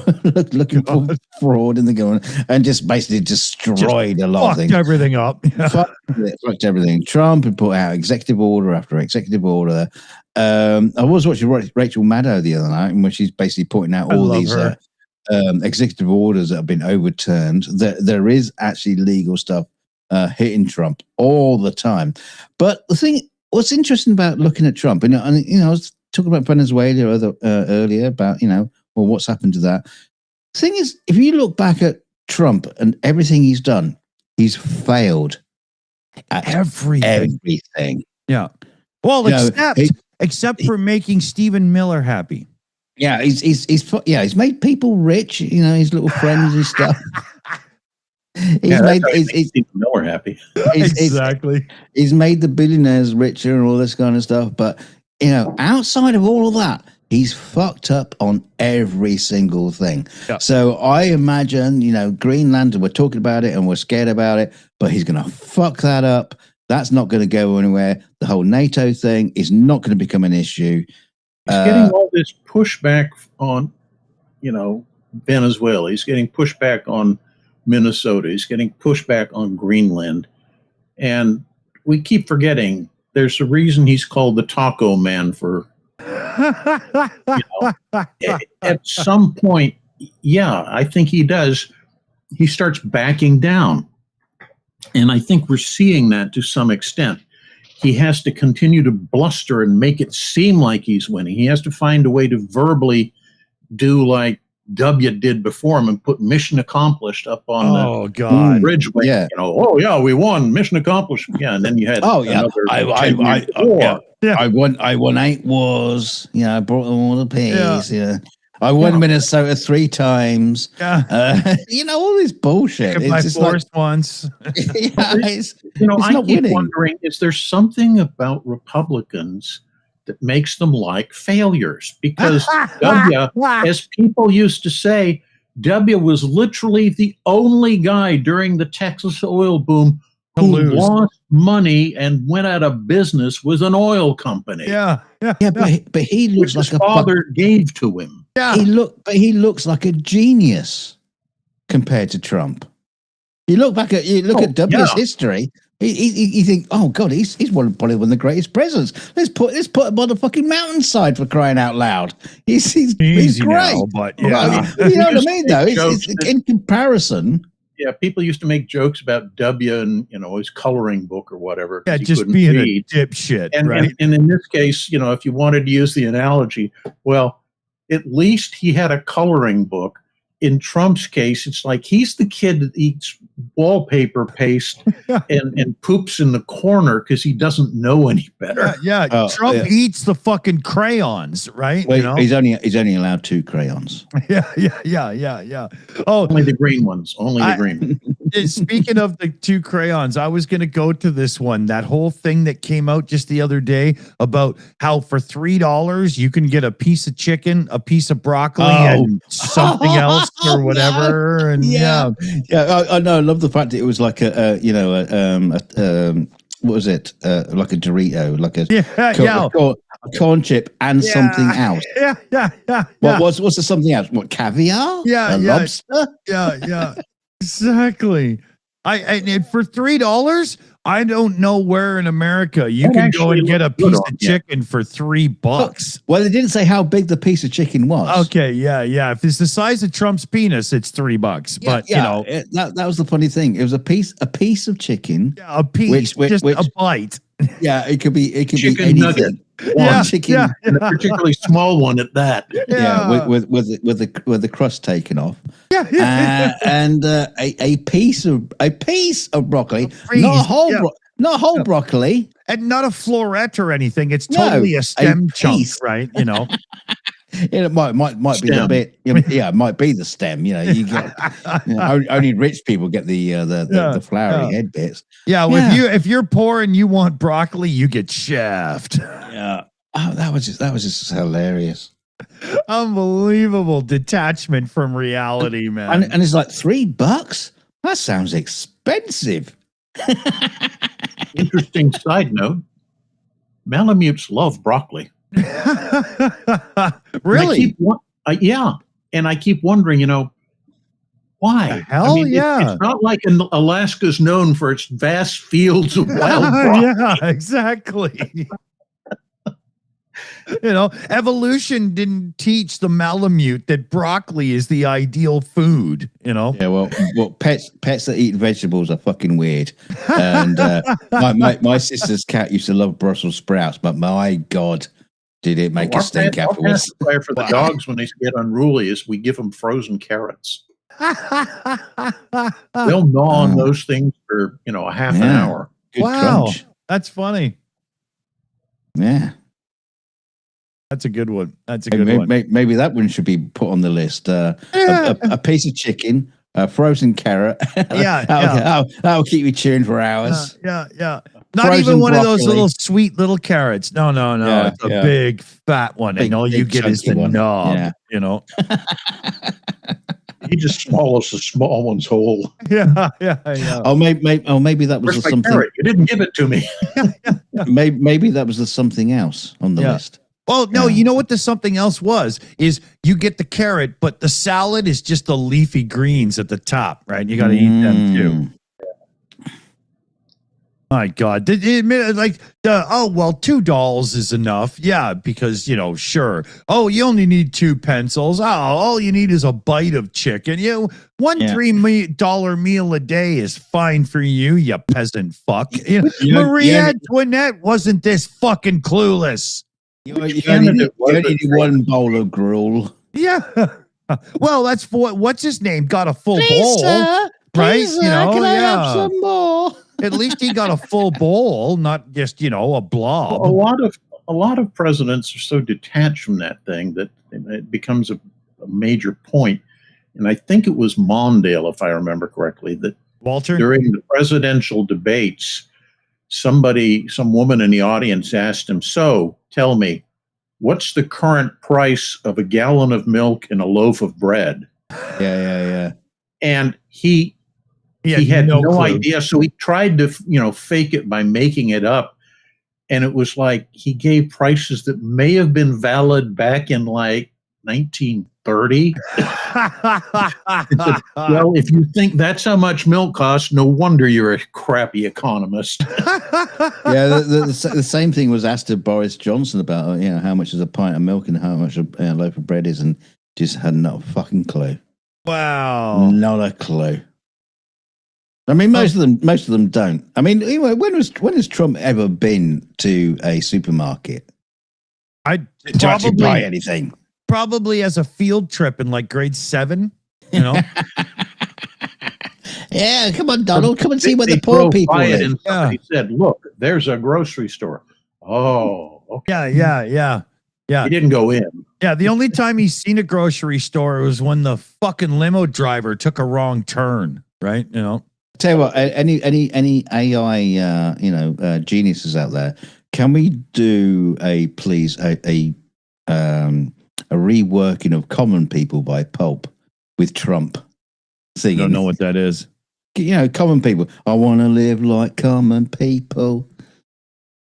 [SPEAKER 2] fraud in the government, and just basically destroyed a lot of things.
[SPEAKER 3] Everything up.
[SPEAKER 2] Fucked everything. Trump had put out executive order after executive order. I was watching Rachel Maddow the other night, in which she's basically pointing out all these executive orders that have been overturned. There is actually legal stuff hitting Trump all the time. But what's interesting about looking at Trump, I was talking about Venezuela earlier about, well, what's happened to that? The thing is, if you look back at Trump and everything he's done, he's failed at everything.
[SPEAKER 3] Yeah. Well, except for making Stephen Miller happy.
[SPEAKER 2] Yeah, he's made people rich. His little friends and stuff. He's made
[SPEAKER 4] Stephen Miller happy.
[SPEAKER 3] Exactly.
[SPEAKER 2] He's made the billionaires richer and all this kind of stuff. But outside of all of that, he's fucked up on every single thing. Yeah. So I imagine, Greenland, we're talking about it and we're scared about it, but he's going to fuck that up. That's not going to go anywhere. The whole NATO thing is not going to become an issue.
[SPEAKER 4] He's getting all this pushback on, Venezuela. He's getting pushback on Minnesota. He's getting pushback on Greenland. And we keep forgetting there's a reason he's called the Taco Man for... at some point, I think he does. He starts backing down. And I think we're seeing that to some extent. He has to continue to bluster and make it seem like he's winning. He has to find a way to verbally do like W did before him and put mission accomplished up on the bridge. We won, mission accomplished. Yeah, and then you had
[SPEAKER 2] I won 8 wars. I brought them all to peace. Yeah. I won Minnesota 3 times.
[SPEAKER 3] Yeah.
[SPEAKER 2] All this bullshit.
[SPEAKER 3] It's my forced once.
[SPEAKER 4] I keep wondering, is there something about Republicans that makes them like failures? Because W, as people used to say, W was literally the only guy during the Texas oil boom who lost money and went out of business with an oil company.
[SPEAKER 2] But he looks like
[SPEAKER 4] his father gave to him.
[SPEAKER 3] Yeah,
[SPEAKER 2] he looks like a genius compared to Trump. You look at W's history. You think, oh God, he's probably one of the greatest presidents. Let's put him on the fucking mountainside for crying out loud. He's
[SPEAKER 3] Easy
[SPEAKER 2] great.
[SPEAKER 3] now, but yeah.
[SPEAKER 2] You know what I mean? Though
[SPEAKER 4] Jokes
[SPEAKER 2] it's in comparison.
[SPEAKER 4] Yeah, people used to make jokes about W and his coloring book or whatever.
[SPEAKER 3] Yeah,
[SPEAKER 4] 'cause he
[SPEAKER 3] just
[SPEAKER 4] couldn't
[SPEAKER 3] being
[SPEAKER 4] read.
[SPEAKER 3] a dipshit,
[SPEAKER 4] And,
[SPEAKER 3] right?
[SPEAKER 4] and in this case, if you wanted to use the analogy, well, at least he had a coloring book. In Trump's case, it's like he's the kid that eats wallpaper paste and poops in the corner because he doesn't know any better.
[SPEAKER 3] Yeah. Trump eats the fucking crayons, right?
[SPEAKER 2] Well, he's only allowed 2 crayons.
[SPEAKER 3] Yeah. Oh,
[SPEAKER 4] Only the green ones. Only the green ones.
[SPEAKER 3] Speaking of the 2 crayons, I was going to go to this one, that whole thing that came out just the other day about how for $3 you can get a piece of chicken, a piece of broccoli, and something else or whatever. And
[SPEAKER 2] I know. I love the fact that it was like what was it? Like a Dorito, like a corn chip and something else.
[SPEAKER 3] Yeah.
[SPEAKER 2] What's the something else? What, caviar? Lobster?
[SPEAKER 3] Yeah. Exactly. And for $3, I don't know where in America you can go and get a piece of chicken for $3.
[SPEAKER 2] Well, they didn't say how big the piece of chicken was.
[SPEAKER 3] Okay, yeah. If it's the size of Trump's penis, it's $3. But
[SPEAKER 2] that was the funny thing. It was a piece of chicken.
[SPEAKER 3] Yeah, a piece, just a bite.
[SPEAKER 2] Yeah, it could be
[SPEAKER 4] chicken
[SPEAKER 2] anything.
[SPEAKER 4] nugget.
[SPEAKER 2] One chicken,
[SPEAKER 4] and a particularly small one at that.
[SPEAKER 2] Yeah, with the crust taken off. And a piece of broccoli, not a whole broccoli,
[SPEAKER 3] and not a floret or anything. It's totally a stem chunk, right?
[SPEAKER 2] It might be the bit. It might be the stem. You get only rich people get the flowery head bits.
[SPEAKER 3] Yeah, if you're poor and you want broccoli, you get shaft.
[SPEAKER 2] Yeah. Oh, that was just hilarious.
[SPEAKER 3] Unbelievable detachment from reality, man.
[SPEAKER 2] And it's like $3. That sounds expensive.
[SPEAKER 4] Interesting side note: Malamutes love broccoli.
[SPEAKER 3] Really?
[SPEAKER 4] And I keep wondering, why?
[SPEAKER 3] The hell,
[SPEAKER 4] it's not like Alaska's known for its vast fields of wild broccoli.
[SPEAKER 3] Yeah, exactly. Evolution didn't teach the Malamute that broccoli is the ideal food, Yeah,
[SPEAKER 2] well, pets that eat vegetables are fucking weird. And my sister's cat used to love Brussels sprouts, but my God, did it make a stink afterwards.
[SPEAKER 4] Our pacifier for the dogs when they get unruly is we give them frozen carrots. They'll gnaw on those things for a half an hour.
[SPEAKER 2] Good
[SPEAKER 3] wow,
[SPEAKER 2] crunch.
[SPEAKER 3] That's funny.
[SPEAKER 2] Yeah.
[SPEAKER 3] That's a good one. That's a good one.
[SPEAKER 2] Maybe that one should be put on the list. A piece of chicken, a frozen carrot. That'll keep you chewing for hours.
[SPEAKER 3] Yeah. Not frozen even one broccoli. Of those little sweet little carrots. No. It's a big fat one, and all you get is the knob.
[SPEAKER 4] He just swallows the small ones whole.
[SPEAKER 3] Yeah.
[SPEAKER 2] Oh, maybe that was something.
[SPEAKER 4] Carrot? You didn't give it to me.
[SPEAKER 2] Maybe that was the something else on the list.
[SPEAKER 3] Well, no, you know what the something else was? Is you get the carrot, but the salad is just the leafy greens at the top, right? You got to eat them too. My God. $2 is enough. Yeah, because, sure. Oh, you only need 2 pencils. Oh, all you need is a bite of chicken. $3 meal a day is fine for you peasant fuck. Marie Antoinette wasn't this fucking clueless.
[SPEAKER 2] You only need 1 bowl of gruel.
[SPEAKER 3] Yeah. Well, that's what's his name got a full bowl.
[SPEAKER 2] Sir,
[SPEAKER 3] right?
[SPEAKER 2] Sir, can I have some more?
[SPEAKER 3] At least he got a full bowl, not just, a blob.
[SPEAKER 4] A lot of presidents are so detached from that thing that it becomes a major point. And I think it was Mondale, if I remember correctly, that
[SPEAKER 3] Walter
[SPEAKER 4] during the presidential debates, some woman in the audience asked him, "So tell me, what's the current price of a gallon of milk and a loaf of bread?"
[SPEAKER 2] Yeah.
[SPEAKER 4] And he had no idea. So he tried to, fake it by making it up. And it was like he gave prices that may have been valid back in like 19 30. Well, if you think that's how much milk costs, no wonder you're a crappy economist.
[SPEAKER 2] Yeah, the same thing was asked of Boris Johnson about how much is a pint of milk and how much a loaf of bread is, and just had not a fucking clue.
[SPEAKER 3] Wow,
[SPEAKER 2] not a clue. I mean, most of them don't. I mean, when has Trump ever been to a supermarket to actually buy anything?
[SPEAKER 3] Probably as a field trip in like grade 7.
[SPEAKER 2] Yeah, come on, Donald, come and see where the poor people live.
[SPEAKER 4] And somebody said, "Look, there's a grocery store." Oh, okay.
[SPEAKER 3] Yeah.
[SPEAKER 4] He didn't go in.
[SPEAKER 3] Yeah, the only time he's seen a grocery store was when the fucking limo driver took a wrong turn, right?
[SPEAKER 2] Tell you what, any AI geniuses out there, can we do a reworking of Common People by Pulp with Trump singing?
[SPEAKER 3] I don't know what that is.
[SPEAKER 2] Common People. I want to live like common people.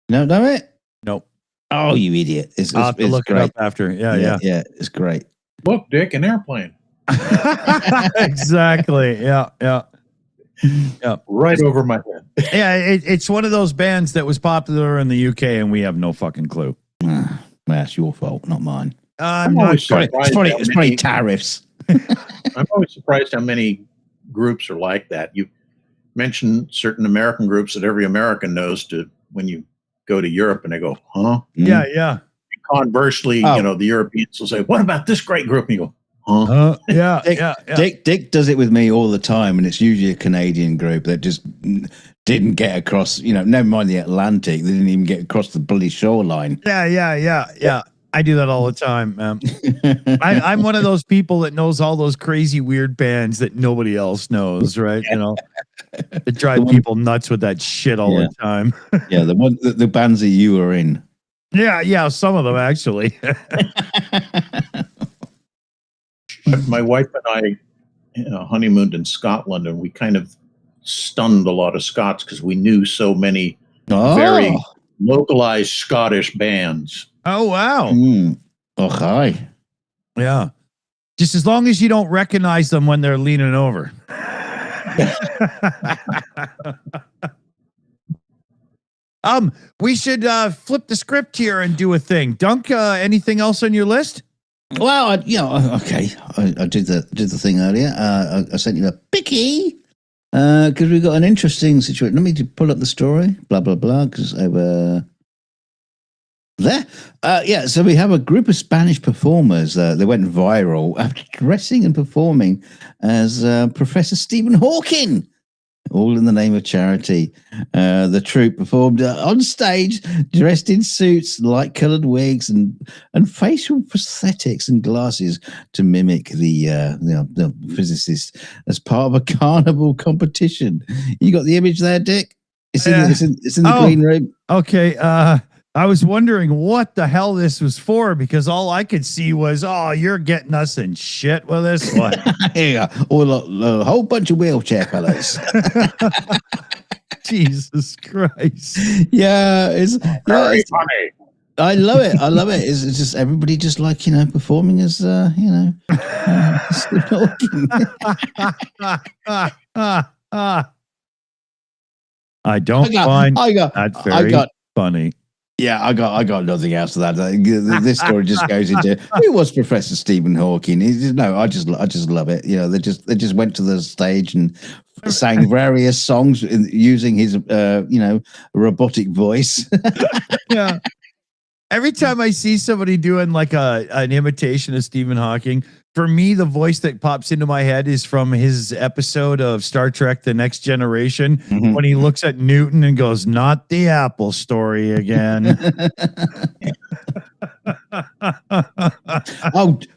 [SPEAKER 2] No, know it?
[SPEAKER 3] Nope.
[SPEAKER 2] Oh, you idiot!
[SPEAKER 3] I'll have to look it up after. Yeah.
[SPEAKER 2] It's great.
[SPEAKER 4] Look, Dick, an airplane.
[SPEAKER 3] Exactly. Yeah.
[SPEAKER 4] Right over my head.
[SPEAKER 3] Yeah, it's one of those bands that was popular in the UK, and we have no fucking clue.
[SPEAKER 2] That's your fault, not mine.
[SPEAKER 4] I'm always
[SPEAKER 2] it's probably tariffs.
[SPEAKER 4] I'm always surprised how many groups are like that. You mention certain American groups that every American knows when you go to Europe and they go, huh?
[SPEAKER 3] Yeah.
[SPEAKER 4] Conversely, the Europeans will say, what about this great group? And you go, huh?
[SPEAKER 3] Yeah.
[SPEAKER 2] Dick does it with me all the time, and it's usually a Canadian group that just didn't get across, never mind the Atlantic, they didn't even get across the bloody shoreline.
[SPEAKER 3] Yeah. I do that all the time. I'm one of those people that knows all those crazy weird bands that nobody else knows, right? It drives people nuts with that shit all the time.
[SPEAKER 2] Yeah, the bands that you were in.
[SPEAKER 3] Yeah, some of them actually.
[SPEAKER 4] My wife and I honeymooned in Scotland, and we kind of stunned a lot of Scots because we knew so many very localized Scottish bands.
[SPEAKER 3] Oh, wow.
[SPEAKER 2] Okay.
[SPEAKER 3] Yeah. Just as long as you don't recognize them when they're leaning over. We should flip the script here and do a thing. Dunk, anything else on your list?
[SPEAKER 2] Well, okay. I did the thing earlier. I sent you a picky because we've got an interesting situation. Let me pull up the story. Blah blah blah. Because over there, so we have a group of Spanish performers. They went viral after dressing and performing as Professor Stephen Hawking. All in the name of charity. The troupe performed on stage, dressed in suits, light-coloured wigs, and facial prosthetics and glasses to mimic the physicist as part of a carnival competition. You got the image there, Dick? It's in the green room.
[SPEAKER 3] Okay. I was wondering what the hell this was for because all I could see was, you're getting us in shit with this one.
[SPEAKER 2] Yeah, a whole bunch of wheelchair fellows.
[SPEAKER 3] Jesus Christ.
[SPEAKER 2] Yeah, it's
[SPEAKER 4] very funny.
[SPEAKER 2] I love it. It's just everybody just performing as Stephen Hawking.
[SPEAKER 3] I don't find that very funny.
[SPEAKER 2] Yeah, I got nothing else to that. This story just goes into who was Professor Stephen Hawking. I just love it. They just went to the stage and sang various songs using his robotic voice.
[SPEAKER 3] Yeah. Every time I see somebody doing like an imitation of Stephen Hawking, for me, the voice that pops into my head is from his episode of Star Trek: The Next Generation, when he looks at Newton and goes, "Not the Apple story again."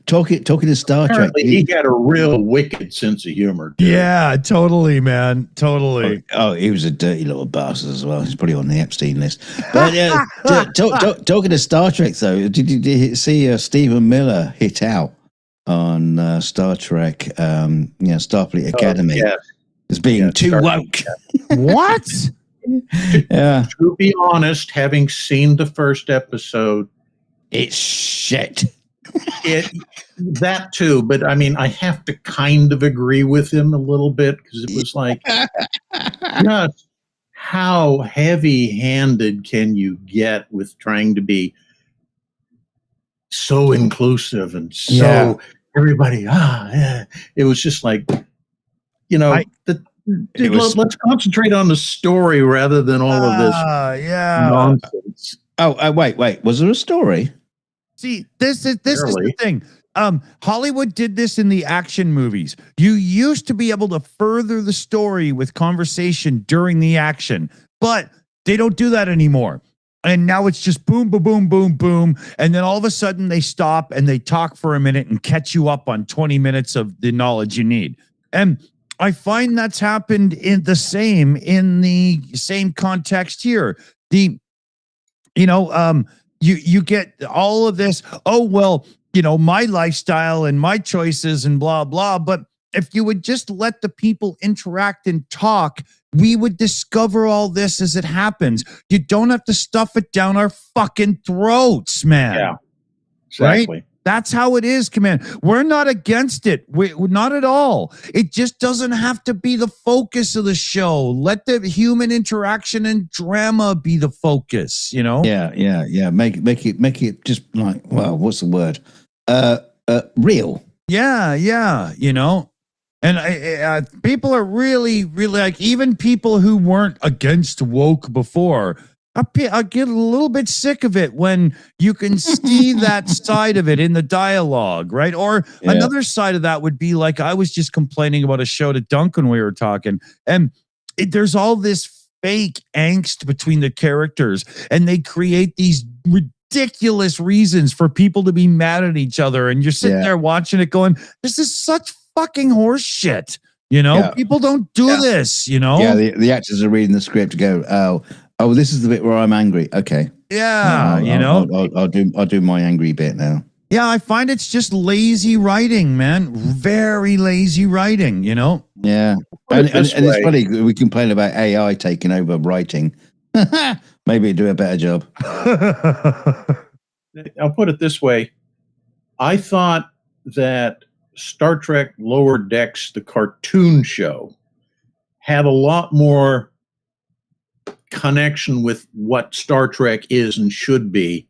[SPEAKER 2] Talking to Star Trek,
[SPEAKER 4] he got a real wicked sense of humor. Too.
[SPEAKER 3] Yeah, totally, man, totally.
[SPEAKER 2] Oh, he was a dirty little bastard as well. He's probably on the Epstein list. But talking to Star Trek, though, did you see Stephen Miller hit out on Star Trek, Starfleet Academy as being too woke?
[SPEAKER 3] What?
[SPEAKER 2] Yeah.
[SPEAKER 4] To be honest, having seen the first episode,
[SPEAKER 2] it's shit.
[SPEAKER 4] That too, but I mean, I have to kind of agree with him a little bit because it was like, just how heavy-handed can you get with trying to be so inclusive and so everybody? Yeah. It was just like, let's concentrate on the story rather than all of this nonsense.
[SPEAKER 2] Oh, wait. Was there a story?
[SPEAKER 3] See, this is the thing. Hollywood did this in the action movies. You used to be able to further the story with conversation during the action, but they don't do that anymore. And now it's just boom, boom, boom, boom, boom. And then all of a sudden they stop and they talk for a minute and catch you up on 20 minutes of the knowledge you need. And I find that's happened in the same context here. You get all of this, my lifestyle and my choices and blah, blah. But if you would just let the people interact and talk, we would discover all this as it happens. You don't have to stuff it down our fucking throats, man.
[SPEAKER 4] Yeah, exactly.
[SPEAKER 3] Right? That's how it is, Command. We're not against it. We're not at all. It just doesn't have to be the focus of the show. Let the human interaction and drama be the focus,
[SPEAKER 2] Yeah. Make it just like, well, what's the word? Real.
[SPEAKER 3] Yeah. And people are really, really like, even people who weren't against woke before, I get a little bit sick of it when you can see that side of it in the dialogue, right? Or another side of that would be like, I was just complaining about a show to Dunk when we were talking, and there's all this fake angst between the characters, and they create these ridiculous reasons for people to be mad at each other, and you're sitting there watching it going, this is such fucking horse shit. People don't do this,
[SPEAKER 2] Yeah, the actors are reading the script to go, oh, this is the bit where I'm angry. Okay.
[SPEAKER 3] Yeah,
[SPEAKER 2] I'll do my angry bit now.
[SPEAKER 3] Yeah, I find it's just lazy writing, man. Very lazy writing,
[SPEAKER 2] Yeah. And it's funny, we complain about AI taking over writing. Maybe do a better job.
[SPEAKER 4] I'll put it this way. I thought that Star Trek Lower Decks, the cartoon show, had a lot more connection with what Star Trek is and should be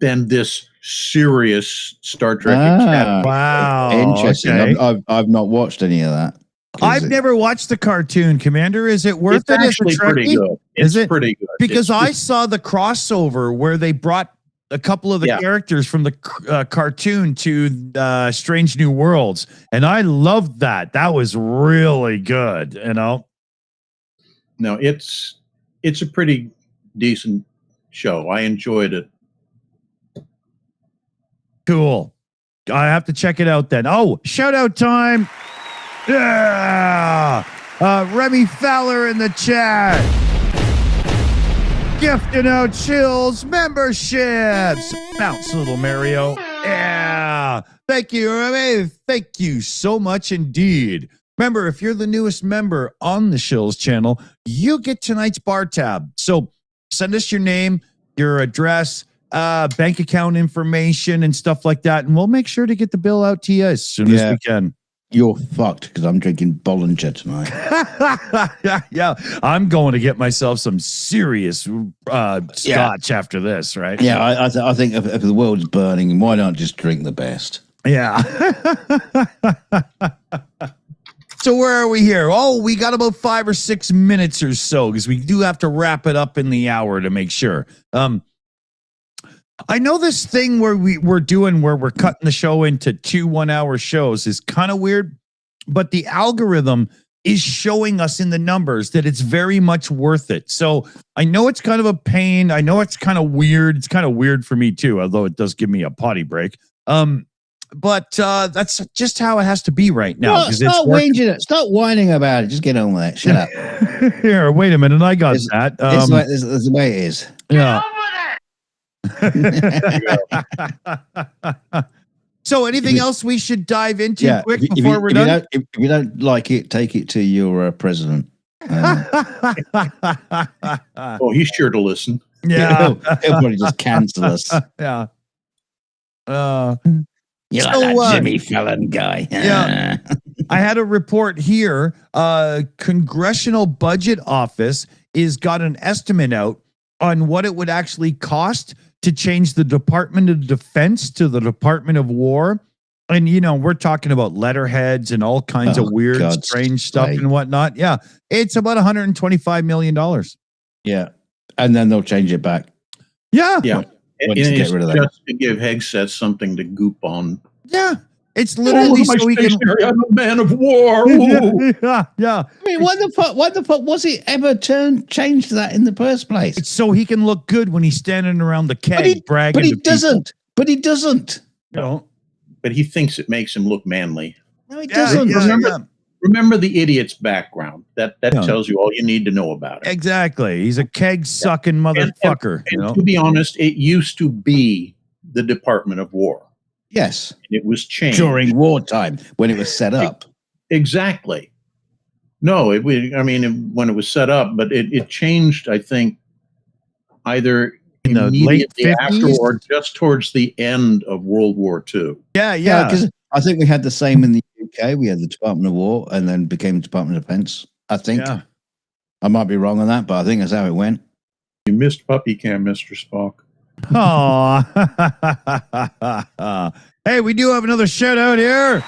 [SPEAKER 4] than this serious Star Trek Academy.
[SPEAKER 3] Wow.
[SPEAKER 2] Interesting.
[SPEAKER 3] Okay.
[SPEAKER 2] I've not watched any of that.
[SPEAKER 3] I've never watched the cartoon, Commander. Is it worth it?
[SPEAKER 4] It's actually pretty good.
[SPEAKER 3] Is it
[SPEAKER 4] pretty good?
[SPEAKER 3] Because I saw the crossover where they brought a couple of the characters from the cartoon to Strange New Worlds, and I loved that. That was really good, No,
[SPEAKER 4] it's a pretty decent show. I enjoyed it.
[SPEAKER 3] Cool. I have to check it out then. Oh, shout out time. Yeah. Remy Fowler in the chat. Gifting out Shills memberships. Bounce, little Mario. Yeah. Thank you, Remy. Thank you so much indeed. Remember, if you're the newest member on the Shills channel, you get tonight's bar tab. So send us your name, your address, bank account information, and stuff like that, and we'll make sure to get the bill out to you as soon as we can.
[SPEAKER 2] You're fucked because I'm drinking Bollinger tonight.
[SPEAKER 3] Yeah, I'm going to get myself some serious scotch after this, right?
[SPEAKER 2] Yeah, I think if the world's burning, why not just drink the best?
[SPEAKER 3] Yeah. So where are we here? Oh, we got about 5 or 6 minutes or so because we do have to wrap it up in the hour to make sure. I know this thing where we're cutting the show into 2 1-hour shows is kind of weird, but the algorithm is showing us in the numbers that it's very much worth it. So I know it's kind of a pain. I know it's kind of weird. It's kind of weird for me too, although it does give me a potty break. But that's just how it has to be right now.
[SPEAKER 2] Stop whining about it. Just get on with it. Shut up.
[SPEAKER 3] Here, wait a minute. I got that.
[SPEAKER 2] This is the way it is.
[SPEAKER 3] Yeah. So anything else we should dive into quick before we're done?
[SPEAKER 2] If you don't like it, take it to your president.
[SPEAKER 4] Oh, he's sure to listen.
[SPEAKER 3] Yeah.
[SPEAKER 2] He'll probably just cancel us.
[SPEAKER 3] Yeah.
[SPEAKER 2] You're like
[SPEAKER 3] So,
[SPEAKER 2] that Jimmy Fallon guy.
[SPEAKER 3] Yeah. I had a report here. Congressional Budget Office is got an estimate out on what it would actually cost to change the Department of Defense to the Department of War. And, we're talking about letterheads and all kinds of weird,
[SPEAKER 2] God's
[SPEAKER 3] strange stuff
[SPEAKER 2] sake.
[SPEAKER 3] and whatnot. Yeah. It's about $125 million.
[SPEAKER 2] Yeah. And then they'll change it back.
[SPEAKER 3] Yeah.
[SPEAKER 4] Yeah.
[SPEAKER 2] Once
[SPEAKER 4] And
[SPEAKER 2] you get
[SPEAKER 4] it's
[SPEAKER 2] rid of that.
[SPEAKER 4] just to give Hegseth something to goop on.
[SPEAKER 3] Yeah. It's literally so he can.
[SPEAKER 4] I'm a man of war. Ooh.
[SPEAKER 3] Yeah. Yeah.
[SPEAKER 2] I mean, why the fuck was it ever changed that in the first place?
[SPEAKER 3] It's so he can look good when he's standing around the keg bragging.
[SPEAKER 2] But he
[SPEAKER 3] to people.
[SPEAKER 2] doesn't. But he doesn't.
[SPEAKER 4] But he thinks it makes him look manly.
[SPEAKER 2] No, he
[SPEAKER 3] Yeah,
[SPEAKER 2] doesn't.
[SPEAKER 3] yeah.
[SPEAKER 4] Remember the idiot's background. That tells you all you need to know about it.
[SPEAKER 3] Exactly. He's a keg sucking motherfucker.
[SPEAKER 4] And to be honest, it used to be the Department of War.
[SPEAKER 2] Yes.
[SPEAKER 4] It was changed
[SPEAKER 2] During wartime when it was set up.
[SPEAKER 4] Exactly. No, when it was set up, but it changed, I think, either
[SPEAKER 3] In the late
[SPEAKER 4] immediately
[SPEAKER 3] 50s?
[SPEAKER 4] after or just towards the end of World War II.
[SPEAKER 3] Yeah.
[SPEAKER 2] Yeah, because I think we had the same in the UK. We had the Department of War and then became the Department of Defense, I think.
[SPEAKER 3] Yeah.
[SPEAKER 2] I might be wrong on that, but I think that's how it went.
[SPEAKER 4] You missed puppy cam, Mr. Spock.
[SPEAKER 3] Aw. Hey, we do have another shout out here.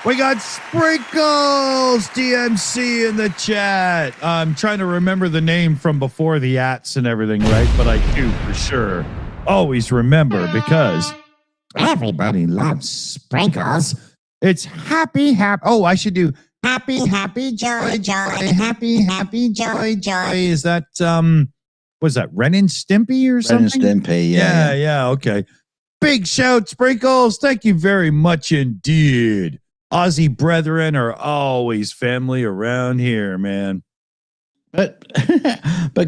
[SPEAKER 3] We got Sprinkles DMC in the chat. I'm trying to remember the name from before the ats and everything, right? But I do for sure always remember because everybody loves Sprinkles. It's happy. Oh, I should do happy, joy, happy, joy. Is that, was that Ren and Stimpy or
[SPEAKER 2] Ren
[SPEAKER 3] something?
[SPEAKER 2] and Stimpy,
[SPEAKER 3] Yeah. Okay. Big shout, Sprinkles. Thank you very much indeed. Aussie brethren are always family around here, man.
[SPEAKER 2] But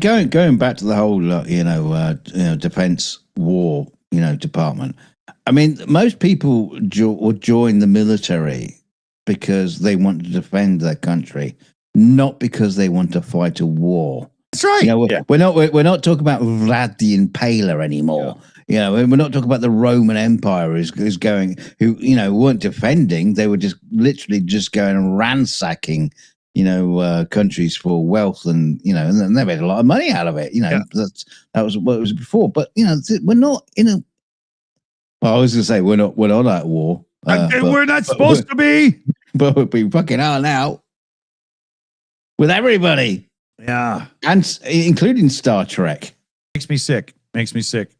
[SPEAKER 2] going back to the whole defense war department. I mean, most people would join the military because they want to defend their country, not because they want to fight a war.
[SPEAKER 3] That's right.
[SPEAKER 2] We're not talking about Vlad the Impaler anymore. Yeah. We're not talking about the Roman Empire who weren't defending. They were just literally just going and ransacking, countries for wealth and and they made a lot of money out of it. That was what it was before. But we're not in a. Well, I was going to say we're not at war.
[SPEAKER 3] We're not supposed to be.
[SPEAKER 2] But we fucking are now with everybody.
[SPEAKER 3] Yeah,
[SPEAKER 2] and including Star Trek.
[SPEAKER 3] Makes me sick. Makes me sick.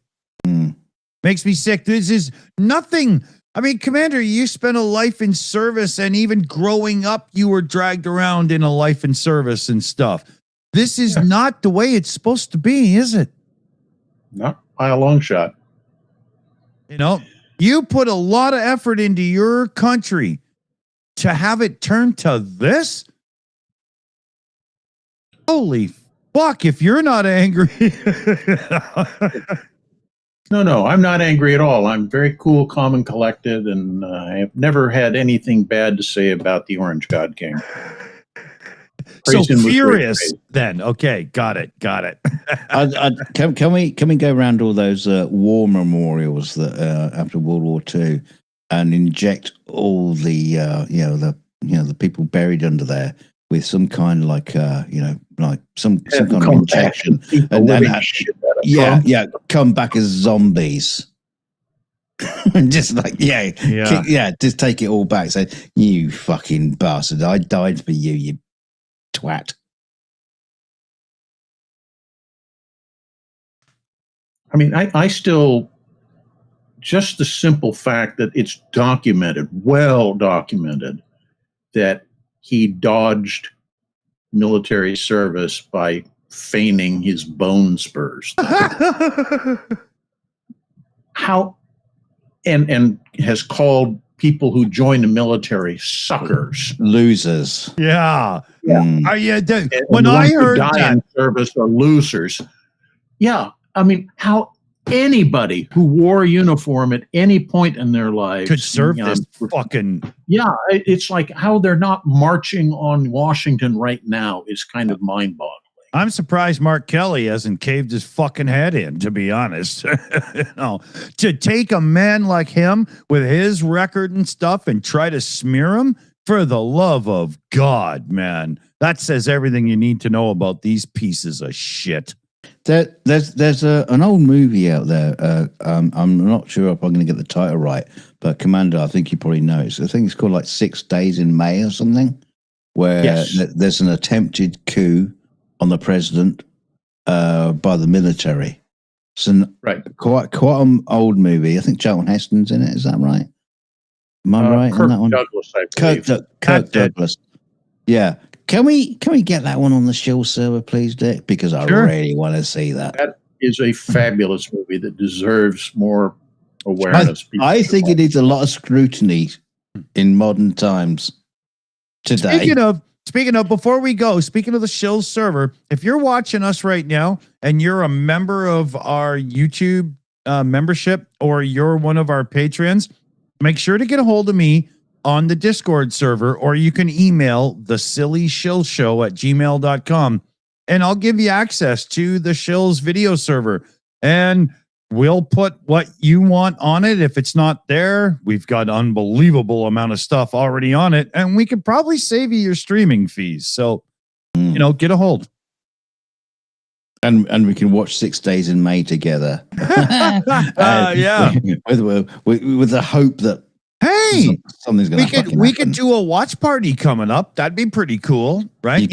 [SPEAKER 3] This is nothing. I mean, Commander, you spent a life in service, and even growing up, you were dragged around in a life in service and stuff. This is not the way it's supposed to be, is it?
[SPEAKER 4] Not by a long shot.
[SPEAKER 3] You put a lot of effort into your country to have it turn to this. Holy fuck, if you're not angry.
[SPEAKER 4] No, I'm not angry at all. I'm very cool, calm, and collected, and I have never had anything bad to say about the Orange God King.
[SPEAKER 2] So
[SPEAKER 3] furious then. Okay, got it.
[SPEAKER 2] Can we go around all those war memorials that after World War II and inject all the the people buried under there with some kind of like some kind of injection and come back as zombies. Just like just take it all back. Say, you fucking bastard! I died for you, you twat.
[SPEAKER 4] I mean, I still, just the simple fact that it's well documented, that he dodged military service by feigning his bone spurs. How, and has called people who join the military suckers,
[SPEAKER 2] losers.
[SPEAKER 3] Yeah.
[SPEAKER 2] Mm.
[SPEAKER 3] When I heard that
[SPEAKER 4] in service are losers. Yeah. I mean, how anybody who wore a uniform at any point in their lives
[SPEAKER 3] could serve this fucking.
[SPEAKER 4] Yeah. It's like how they're not marching on Washington right now is kind of mind-boggling.
[SPEAKER 3] I'm surprised Mark Kelly hasn't caved his fucking head in, to be honest. To take a man like him with his record and stuff and try to smear him, for the love of God, man. That says everything you need to know about these pieces of shit.
[SPEAKER 2] There's an old movie out there. I'm not sure if I'm going to get the title right, but Commander, I think you probably know it. I think it's called like 6 Days in May or something, where there's an attempted coup on the president by the military. It's quite an old movie. I think Charlton Heston's in it. Is that right? Am I right on that one?
[SPEAKER 4] Douglas, I believe.
[SPEAKER 2] Kirk Douglas. Yeah. Can we get that one on the Shills server, please, Dick? Because I really want to see that.
[SPEAKER 4] That is a fabulous movie that deserves more awareness.
[SPEAKER 2] I think it needs a lot of scrutiny in modern times today.
[SPEAKER 3] Speaking of, before we go, speaking of the Shills server, if you're watching us right now and you're a member of our YouTube membership or you're one of our patrons, make sure to get a hold of me on the Discord server, or you can email the silly shill show at gmail.com and I'll give you access to the Shills video server. And we'll put what you want on it. If it's not there, we've got unbelievable amount of stuff already on it, and we could probably save you your streaming fees. So, get a hold.
[SPEAKER 2] And we can watch 6 Days in May together.
[SPEAKER 3] Yeah.
[SPEAKER 2] With the hope that something's going to happen.
[SPEAKER 3] We could do a watch party coming up. That'd be pretty cool, right?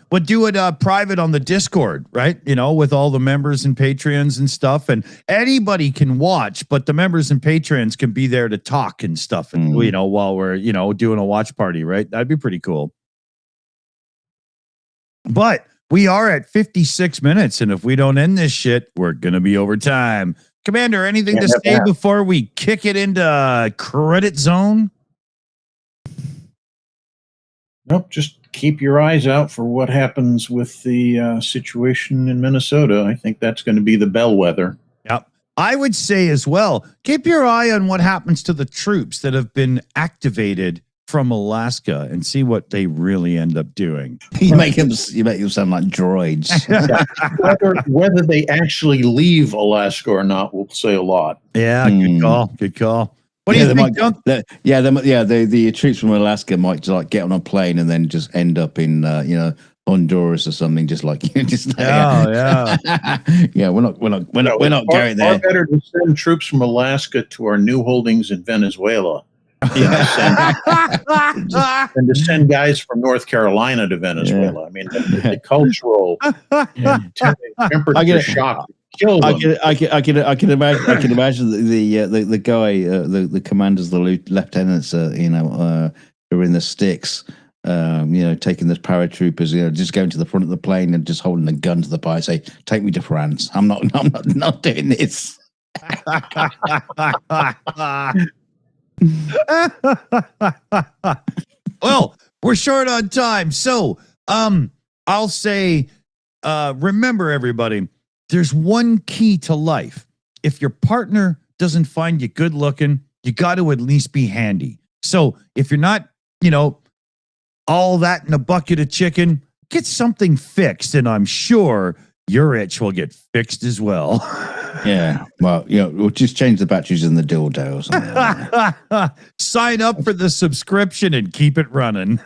[SPEAKER 3] But do it private on the Discord, right? With all the members and patrons and stuff, and anybody can watch, but the members and patrons can be there to talk and stuff, and while we're doing a watch party, right? That'd be pretty cool. But we are at 56 minutes, and if we don't end this shit, we're gonna be over time. Commander, anything to say before we kick it into credit zone?
[SPEAKER 4] Nope, just keep your eyes out for what happens with the situation in Minnesota. I think that's going to be the bellwether.
[SPEAKER 3] Yep. I would say as well, keep your eye on what happens to the troops that have been activated from Alaska and see what they really end up doing.
[SPEAKER 2] You make them sound like droids.
[SPEAKER 4] Whether they actually leave Alaska or not will say a lot.
[SPEAKER 3] Yeah, good call. Good call. What do you think, Dunk?
[SPEAKER 2] The troops from Alaska might just get on a plane and then just end up in Honduras or something. Yeah, we're not going there.
[SPEAKER 4] Far better to send troops from Alaska to our new holdings in Venezuela. And to send guys from North Carolina to Venezuela. I mean, the cultural temperature shock.
[SPEAKER 2] I can imagine the guy, the commanders, the lieutenants, who are in the sticks, taking the paratroopers, just going to the front of the plane and just holding a gun to the pilot, say, "Take me to France. I'm not doing this."
[SPEAKER 3] Well, we're short on time, so I'll say, remember, everybody, there's one key to life. If your partner doesn't find you good looking, you got to at least be handy. So if you're not, all that in a bucket of chicken, get something fixed, and I'm sure your itch will get fixed as well.
[SPEAKER 2] Yeah, well, we'll just change the batteries in the dildo or something like that.
[SPEAKER 3] Sign up for the subscription and keep it running.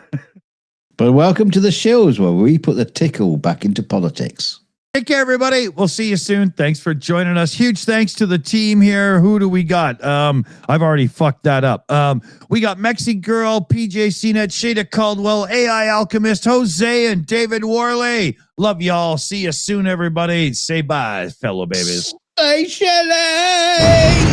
[SPEAKER 2] But welcome to the Shills, where we put the tickle back into politics.
[SPEAKER 3] Take care, everybody. We'll see you soon. Thanks for joining us. Huge thanks to the team here. Who do we got? I've already fucked that up. We got Mexi Girl, PJ CNET, Shada Caldwell, AI Alchemist, Jose, and David Worley. Love y'all. See you soon, everybody. Say bye, fellow babies.
[SPEAKER 2] Stay Shilling!